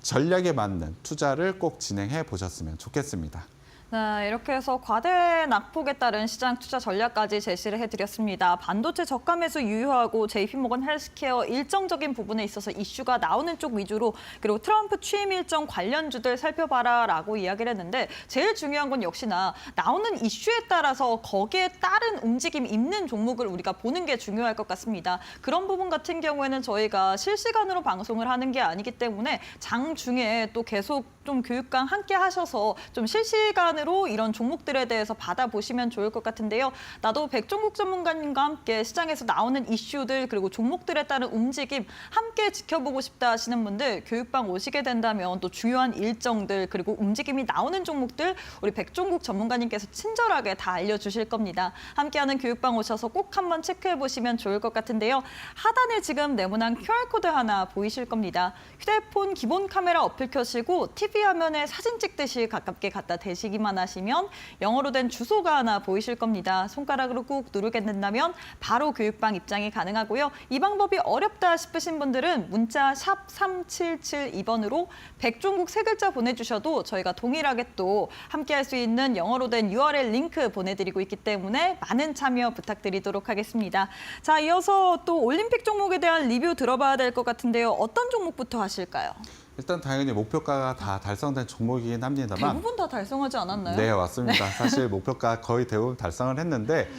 전략에 맞는 투자를 꼭 진행해 보셨으면 좋겠습니다. 네, 이렇게 해서 과대 낙폭에 따른 시장 투자 전략까지 제시를 해드렸습니다. 반도체 저가 매수 유효하고 JP모건 헬스케어 일정적인 부분에 있어서 이슈가 나오는 쪽 위주로 그리고 트럼프 취임 일정 관련주들 살펴봐라라고 이야기를 했는데 제일 중요한 건 역시나 나오는 이슈에 따라서 거기에 따른 움직임 있는 종목을 우리가 보는 게 중요할 것 같습니다. 그런 부분 같은 경우에는 저희가 실시간으로 방송을 하는 게 아니기 때문에 장 중에 또 계속 좀 교육강 함께 하셔서 좀 실시간으로 이런 종목들에 대해서 받아보시면 좋을 것 같은데요. 나도 백종국 전문가님과 함께 시장에서 나오는 이슈들 그리고 종목들에 따른 움직임 함께 지켜보고 싶다 하시는 분들 교육방 오시게 된다면 또 중요한 일정들 그리고 움직임이 나오는 종목들 우리 백종국 전문가님께서 친절하게 다 알려주실 겁니다. 함께하는 교육방 오셔서 꼭 한번 체크해보시면 좋을 것 같은데요. 하단에 지금 네모난 QR코드 하나 보이실 겁니다. 휴대폰 기본 카메라 어플 켜시고 TV 화면에 사진 찍듯이 가깝게 갖다 대시기만 하시면 영어로 된 주소가 하나 보이실 겁니다. 손가락으로 꾹 누르게 된다면 바로 교육방 입장이 가능하고요. 이 방법이 어렵다 싶으신 분들은 문자 샵 3772번으로 백종국 세 글자 보내주셔도 저희가 동일하게 또 함께할 수 있는 영어로 된 URL 링크 보내드리고 있기 때문에 많은 참여 부탁드리도록 하겠습니다. 자, 이어서 또 올림픽 종목에 대한 리뷰 들어봐야 될 것 같은데요. 어떤 종목부터 하실까요? 일단 당연히 목표가가 다 달성된 종목이긴 합니다만 대부분 다 달성하지 않았나요? 네, 맞습니다. 사실 목표가 거의 대부분 달성을 했는데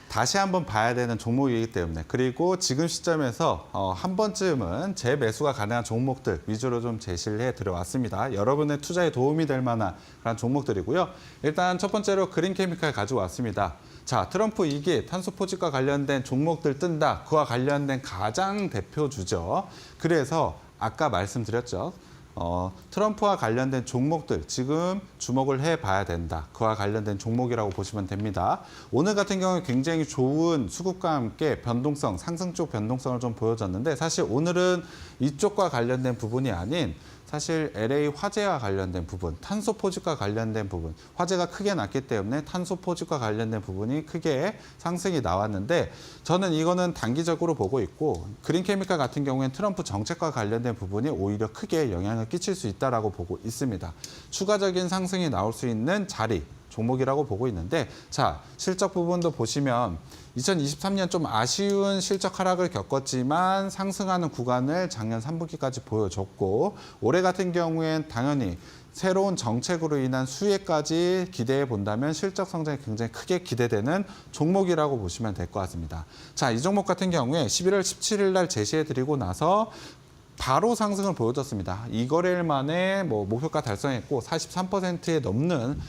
다시 한번 봐야 되는 종목이기 때문에 그리고 지금 시점에서 한 번쯤은 재매수가 가능한 종목들 위주로 좀 제시를 해드려왔습니다. 여러분의 투자에 도움이 될 만한 그런 종목들이고요. 일단 첫 번째로 그린케미칼 가지고 왔습니다. 자, 트럼프 2기 탄소 포집과 관련된 종목들 뜬다. 그와 관련된 가장 대표주죠. 그래서 아까 말씀드렸죠. 트럼프와 관련된 종목들 지금 주목을 해봐야 된다. 그와 관련된 종목이라고 보시면 됩니다. 오늘 같은 경우에 굉장히 좋은 수급과 함께 변동성, 상승 쪽 변동성을 좀 보여줬는데 사실 오늘은 이쪽과 관련된 부분이 아닌 사실 LA 화재와 관련된 부분, 탄소 포집과 관련된 부분, 화재가 크게 났기 때문에 탄소 포집과 관련된 부분이 크게 상승이 나왔는데 저는 이거는 단기적으로 보고 있고 그린케미칼 같은 경우에는 트럼프 정책과 관련된 부분이 오히려 크게 영향을 끼칠 수 있다라고 보고 있습니다. 추가적인 상승이 나올 수 있는 자리, 종목이라고 보고 있는데 자, 실적 부분도 보시면 2023년 좀 아쉬운 실적 하락을 겪었지만 상승하는 구간을 작년 3분기까지 보여줬고 올해 같은 경우엔 당연히 새로운 정책으로 인한 수혜까지 기대해 본다면 실적 성장이 굉장히 크게 기대되는 종목이라고 보시면 될 것 같습니다. 자, 이 종목 같은 경우에 11월 17일 날 제시해 드리고 나서 바로 상승을 보여줬습니다. 2거래일 만에 목표가 달성했고 43%에 넘는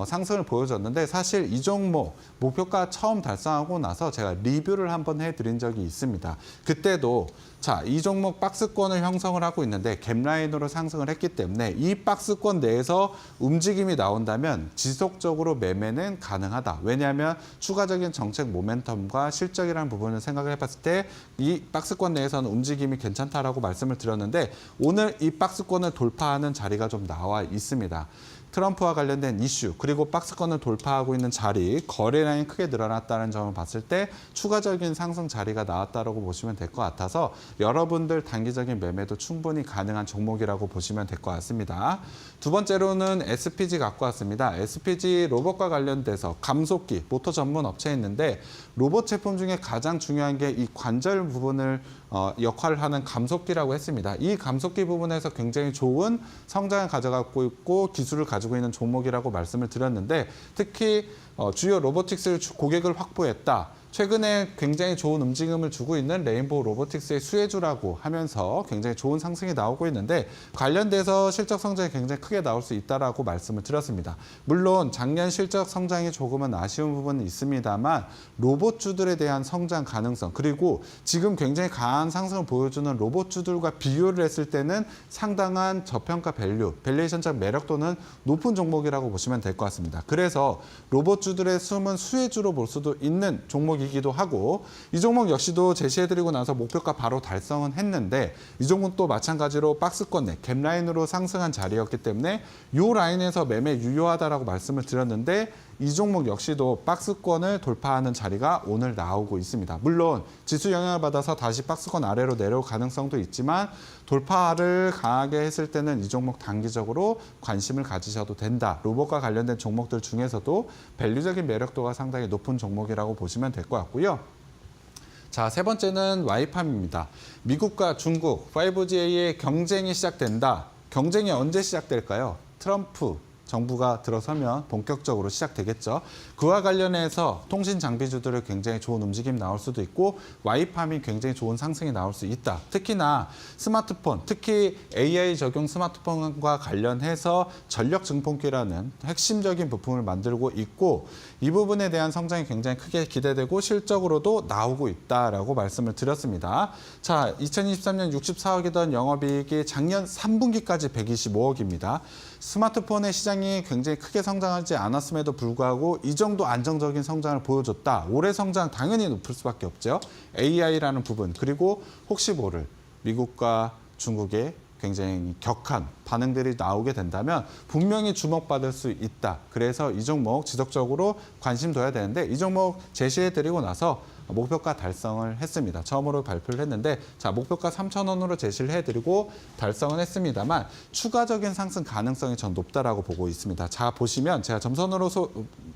상승을 보여줬는데 사실 이 종목 목표가 처음 달성하고 나서 제가 리뷰를 한번 해드린 적이 있습니다. 그때도 자, 이 종목 박스권을 형성을 하고 있는데 갭라인으로 상승을 했기 때문에 이 박스권 내에서 움직임이 나온다면 지속적으로 매매는 가능하다. 왜냐하면 추가적인 정책 모멘텀과 실적이라는 부분을 생각을 해봤을 때 이 박스권 내에서는 움직임이 괜찮다라고 말씀을 드렸는데 오늘 이 박스권을 돌파하는 자리가 좀 나와 있습니다. 트럼프와 관련된 이슈 그리고 박스권을 돌파하고 있는 자리 거래량이 크게 늘어났다는 점을 봤을 때 추가적인 상승 자리가 나왔다고 보시면 될 것 같아서 여러분들 단기적인 매매도 충분히 가능한 종목이라고 보시면 될 것 같습니다. 두 번째로는 SPG 갖고 왔습니다. SPG 로봇과 관련돼서 감속기 모터 전문 업체에 있는데 로봇 제품 중에 가장 중요한 게 이 관절 부분을 역할을 하는 감속기라고 했습니다. 이 감속기 부분에서 굉장히 좋은 성장을 가져가고 있고 기술을 가지고 있는 종목이라고 말씀을 드렸는데 특히 주요 로보틱스 고객을 확보했다. 최근에 굉장히 좋은 움직임을 주고 있는 레인보우 로보틱스의 수혜주라고 하면서 굉장히 좋은 상승이 나오고 있는데 관련돼서 실적 성장이 굉장히 크게 나올 수 있다라고 말씀을 드렸습니다. 물론 작년 실적 성장이 조금은 아쉬운 부분은 있습니다만 로봇주들에 대한 성장 가능성 그리고 지금 굉장히 강한 상승을 보여주는 로봇주들과 비교를 했을 때는 상당한 저평가 밸류에이션적 매력도는 높은 종목이라고 보시면 될 것 같습니다. 그래서 로봇주들의 숨은 수혜주로 볼 수도 있는 종목이 이기도 하고 이 종목 역시도 제시해드리고 나서 목표가 바로 달성은 했는데 이 종목도 마찬가지로 박스권 내 갭라인으로 상승한 자리였기 때문에 이 라인에서 매매 유효하다라고 말씀을 드렸는데 이 종목 역시도 박스권을 돌파하는 자리가 오늘 나오고 있습니다. 물론 지수 영향을 받아서 다시 박스권 아래로 내려올 가능성도 있지만 돌파를 강하게 했을 때는 이 종목 단기적으로 관심을 가지셔도 된다. 로봇과 관련된 종목들 중에서도 밸류적인 매력도가 상당히 높은 종목이라고 보시면 될 것 같고요. 자, 세 번째는 와이팜입니다. 미국과 중국 5G의 경쟁이 시작된다. 경쟁이 언제 시작될까요? 트럼프 정부가 들어서면 본격적으로 시작되겠죠. 그와 관련해서 통신 장비주들을 굉장히 좋은 움직임 나올 수도 있고 와이팜이 굉장히 좋은 상승이 나올 수 있다. 특히나 스마트폰, 특히 AI 적용 스마트폰과 관련해서 전력 증폭기라는 핵심적인 부품을 만들고 있고 이 부분에 대한 성장이 굉장히 크게 기대되고 실적으로도 나오고 있다라고 말씀을 드렸습니다. 자, 2023년 64억이던 영업이익이 작년 3분기까지 125억입니다. 스마트폰의 시장이 굉장히 크게 성장하지 않았음에도 불구하고 이 정도 안정적인 성장을 보여줬다. 올해 성장 당연히 높을 수밖에 없죠. AI라는 부분 그리고 혹시 모를 미국과 중국의 굉장히 격한 반응들이 나오게 된다면 분명히 주목받을 수 있다. 그래서 이 종목 지속적으로 관심 둬야 되는데 이 종목 제시해드리고 나서 목표가 달성을 했습니다. 처음으로 발표를 했는데 자 목표가 3,000원으로 제시를 해드리고 달성은 했습니다만 추가적인 상승 가능성이 전 높다라고 보고 있습니다. 자 보시면 제가 점선으로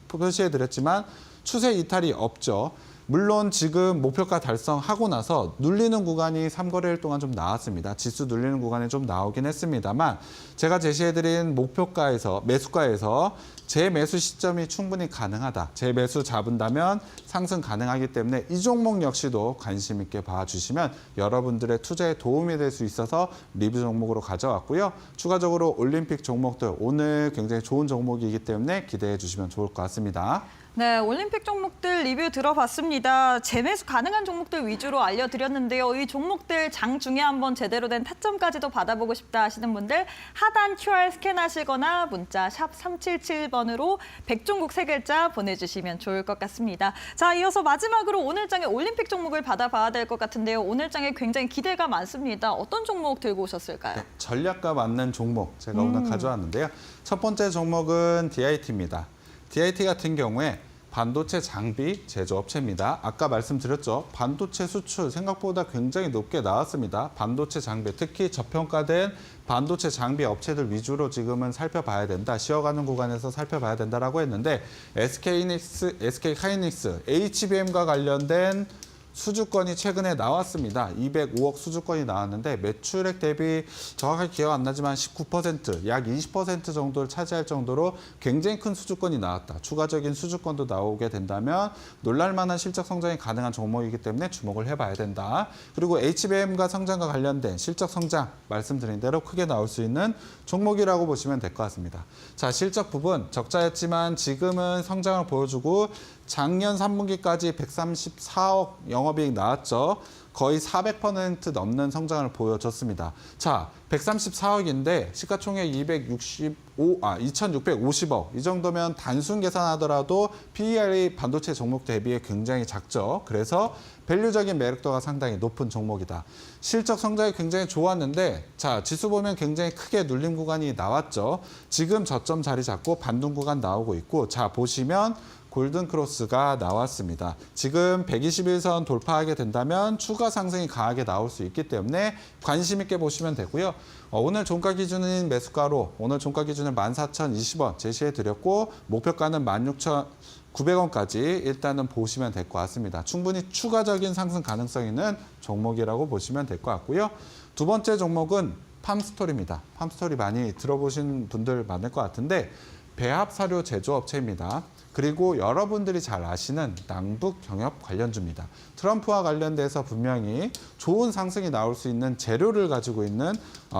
표시해드렸지만 추세 이탈이 없죠. 물론 지금 목표가 달성하고 나서 눌리는 구간이 3거래일 동안 좀 나왔습니다. 지수 눌리는 구간이 좀 나오긴 했습니다만 제가 제시해드린 목표가에서 매수가에서 재매수 시점이 충분히 가능하다. 재매수 잡은다면 상승 가능하기 때문에 이 종목 역시도 관심 있게 봐주시면 여러분들의 투자에 도움이 될 수 있어서 리뷰 종목으로 가져왔고요. 추가적으로 올림픽 종목들 오늘 굉장히 좋은 종목이기 때문에 기대해 주시면 좋을 것 같습니다. 네, 올림픽 종목들 리뷰 들어봤습니다. 재매수 가능한 종목들 위주로 알려드렸는데요. 이 종목들 장 중에 한번 제대로 된 타점까지도 받아보고 싶다 하시는 분들 하단 QR 스캔하시거나 문자 샵 377번으로 백종국 3글자 보내주시면 좋을 것 같습니다. 자, 이어서 마지막으로 오늘 장의 올림픽 종목을 받아봐야 될 것 같은데요. 오늘 장에 굉장히 기대가 많습니다. 어떤 종목 들고 오셨을까요? 네, 전략과 맞는 종목 제가 오늘 가져왔는데요. 첫 번째 종목은 DIT입니다. DIT 같은 경우에 반도체 장비 제조업체입니다. 아까 말씀드렸죠. 반도체 수출 생각보다 굉장히 높게 나왔습니다. 반도체 장비, 특히 저평가된 반도체 장비 업체들 위주로 지금은 살펴봐야 된다. 쉬어가는 구간에서 살펴봐야 된다라고 했는데 SK하이닉스, HBM과 관련된 수주권이 최근에 나왔습니다. 205억 수주권이 나왔는데 매출액 대비 정확하게 기억 안 나지만 19%, 약 20% 정도를 차지할 정도로 굉장히 큰 수주권이 나왔다. 추가적인 수주권도 나오게 된다면 놀랄만한 실적 성장이 가능한 종목이기 때문에 주목을 해봐야 된다. 그리고 HBM과 성장과 관련된 실적 성장 말씀드린 대로 크게 나올 수 있는 종목이라고 보시면 될 것 같습니다. 자, 실적 부분 적자였지만 지금은 성장을 보여주고 작년 3분기까지 134억 영업이익 나왔죠. 거의 400% 넘는 성장을 보여줬습니다. 자, 134억인데 시가총액 2,650억. 이 정도면 단순 계산하더라도 PER이 반도체 종목 대비에 굉장히 작죠. 그래서 밸류적인 매력도가 상당히 높은 종목이다. 실적 성장이 굉장히 좋았는데 자, 지수 보면 굉장히 크게 눌림 구간이 나왔죠. 지금 저점 자리 잡고 반등 구간 나오고 있고 자, 보시면 골든크로스가 나왔습니다. 지금 121선 돌파하게 된다면 추가 상승이 강하게 나올 수 있기 때문에 관심 있게 보시면 되고요. 오늘 종가 기준인 매수가로 오늘 종가 기준을 14,020원 제시해드렸고 목표가는 16,900원까지 일단은 보시면 될 것 같습니다. 충분히 추가적인 상승 가능성 있는 종목이라고 보시면 될 것 같고요. 두 번째 종목은 팜스토리입니다. 팜스토리 많이 들어보신 분들 많을 것 같은데 배합사료 제조업체입니다. 그리고 여러분들이 잘 아시는 남북 경협 관련주입니다. 트럼프와 관련돼서 분명히 좋은 상승이 나올 수 있는 재료를 가지고 있는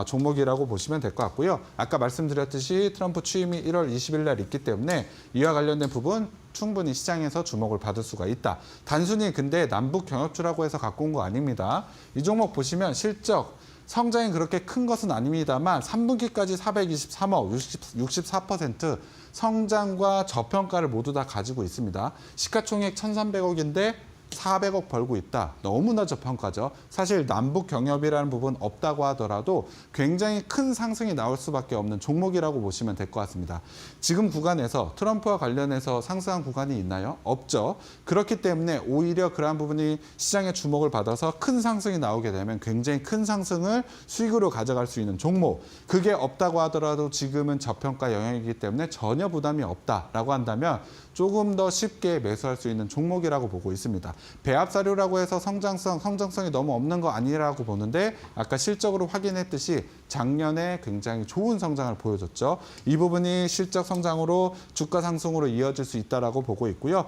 종목이라고 보시면 될 것 같고요. 아까 말씀드렸듯이 트럼프 취임이 1월 20일 날 있기 때문에 이와 관련된 부분 충분히 시장에서 주목을 받을 수가 있다. 단순히 근데 남북 경협주라고 해서 갖고 온 거 아닙니다. 이 종목 보시면 실적 성장이 그렇게 큰 것은 아닙니다만 3분기까지 423억, 64% 성장과 저평가를 모두 다 가지고 있습니다. 시가총액 1,300억인데 400억 벌고 있다. 너무나 저평가죠. 사실 남북 경협이라는 부분 없다고 하더라도 굉장히 큰 상승이 나올 수밖에 없는 종목이라고 보시면 될 것 같습니다. 지금 구간에서 트럼프와 관련해서 상승한 구간이 있나요? 없죠. 그렇기 때문에 오히려 그러한 부분이 시장의 주목을 받아서 큰 상승이 나오게 되면 굉장히 큰 상승을 수익으로 가져갈 수 있는 종목. 그게 없다고 하더라도 지금은 저평가 영역이기 때문에 전혀 부담이 없다라고 한다면 조금 더 쉽게 매수할 수 있는 종목이라고 보고 있습니다. 배합사료라고 해서 성장성이 너무 없는 거 아니라고 보는데 아까 실적으로 확인했듯이 작년에 굉장히 좋은 성장을 보여줬죠. 이 부분이 실적 성장으로 주가 상승으로 이어질 수 있다라고 보고 있고요.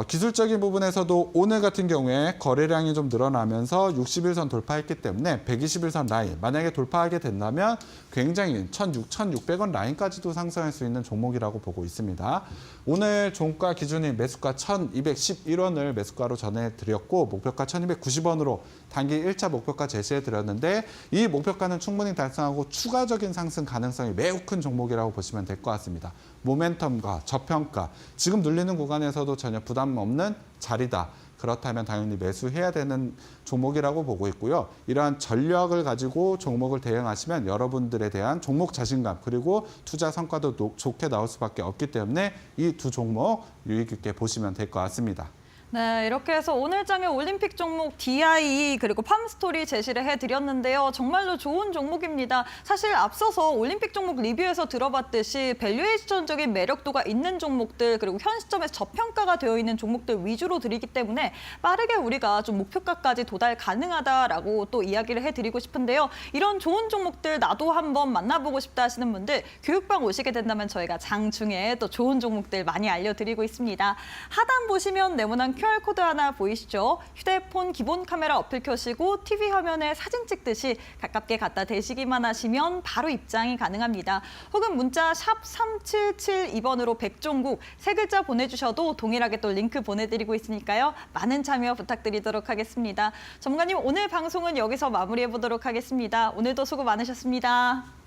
기술적인 부분에서도 오늘 같은 경우에 거래량이 좀 늘어나면서 60일선 돌파했기 때문에 120일선 라인 만약에 돌파하게 된다면 굉장히 1,600원 라인까지도 상승할 수 있는 종목이라고 보고 있습니다. 오늘 종가 기준인 매수가 1,211원을 매수가로 전해드렸고 목표가 1,290원으로 단기 1차 목표가 제시해드렸는데 이 목표가는 충분히 달성하고 추가적인 상승 가능성이 매우 큰 종목이라고 보시면 될 것 같습니다. 모멘텀과 저평가, 지금 눌리는 구간에서도 전혀 부담 없는 자리다. 그렇다면 당연히 매수해야 되는 종목이라고 보고 있고요. 이러한 전략을 가지고 종목을 대응하시면 여러분들에 대한 종목 자신감 그리고 투자 성과도 좋게 나올 수밖에 없기 때문에 이 두 종목 유의 깊게 보시면 될 것 같습니다. 네, 이렇게 해서 오늘 장의 올림픽 종목 DIE 그리고 팜스토리 제시를 해드렸는데요. 정말로 좋은 종목입니다. 사실 앞서서 올림픽 종목 리뷰에서 들어봤듯이 밸류에이션적인 매력도가 있는 종목들 그리고 현 시점에서 저평가가 되어 있는 종목들 위주로 드리기 때문에 빠르게 우리가 좀 목표가까지 도달 가능하다라고 또 이야기를 해드리고 싶은데요. 이런 좋은 종목들 나도 한번 만나보고 싶다 하시는 분들 교육방 오시게 된다면 저희가 장중에 또 좋은 종목들 많이 알려드리고 있습니다. 하단 보시면 네모난 QR코드 하나 보이시죠? 휴대폰 기본 카메라 어플 켜시고 TV 화면에 사진 찍듯이 가깝게 갖다 대시기만 하시면 바로 입장이 가능합니다. 혹은 문자 샵 3772번으로 백종국 세 글자 보내주셔도 동일하게 또 링크 보내드리고 있으니까요. 많은 참여 부탁드리도록 하겠습니다. 전문가님 오늘 방송은 여기서 마무리해보도록 하겠습니다. 오늘도 수고 많으셨습니다.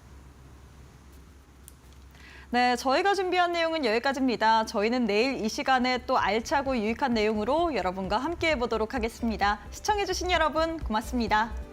네, 저희가 준비한 내용은 여기까지입니다. 저희는 내일 이 시간에 또 알차고 유익한 내용으로 여러분과 함께 해보도록 하겠습니다. 시청해주신 여러분 고맙습니다.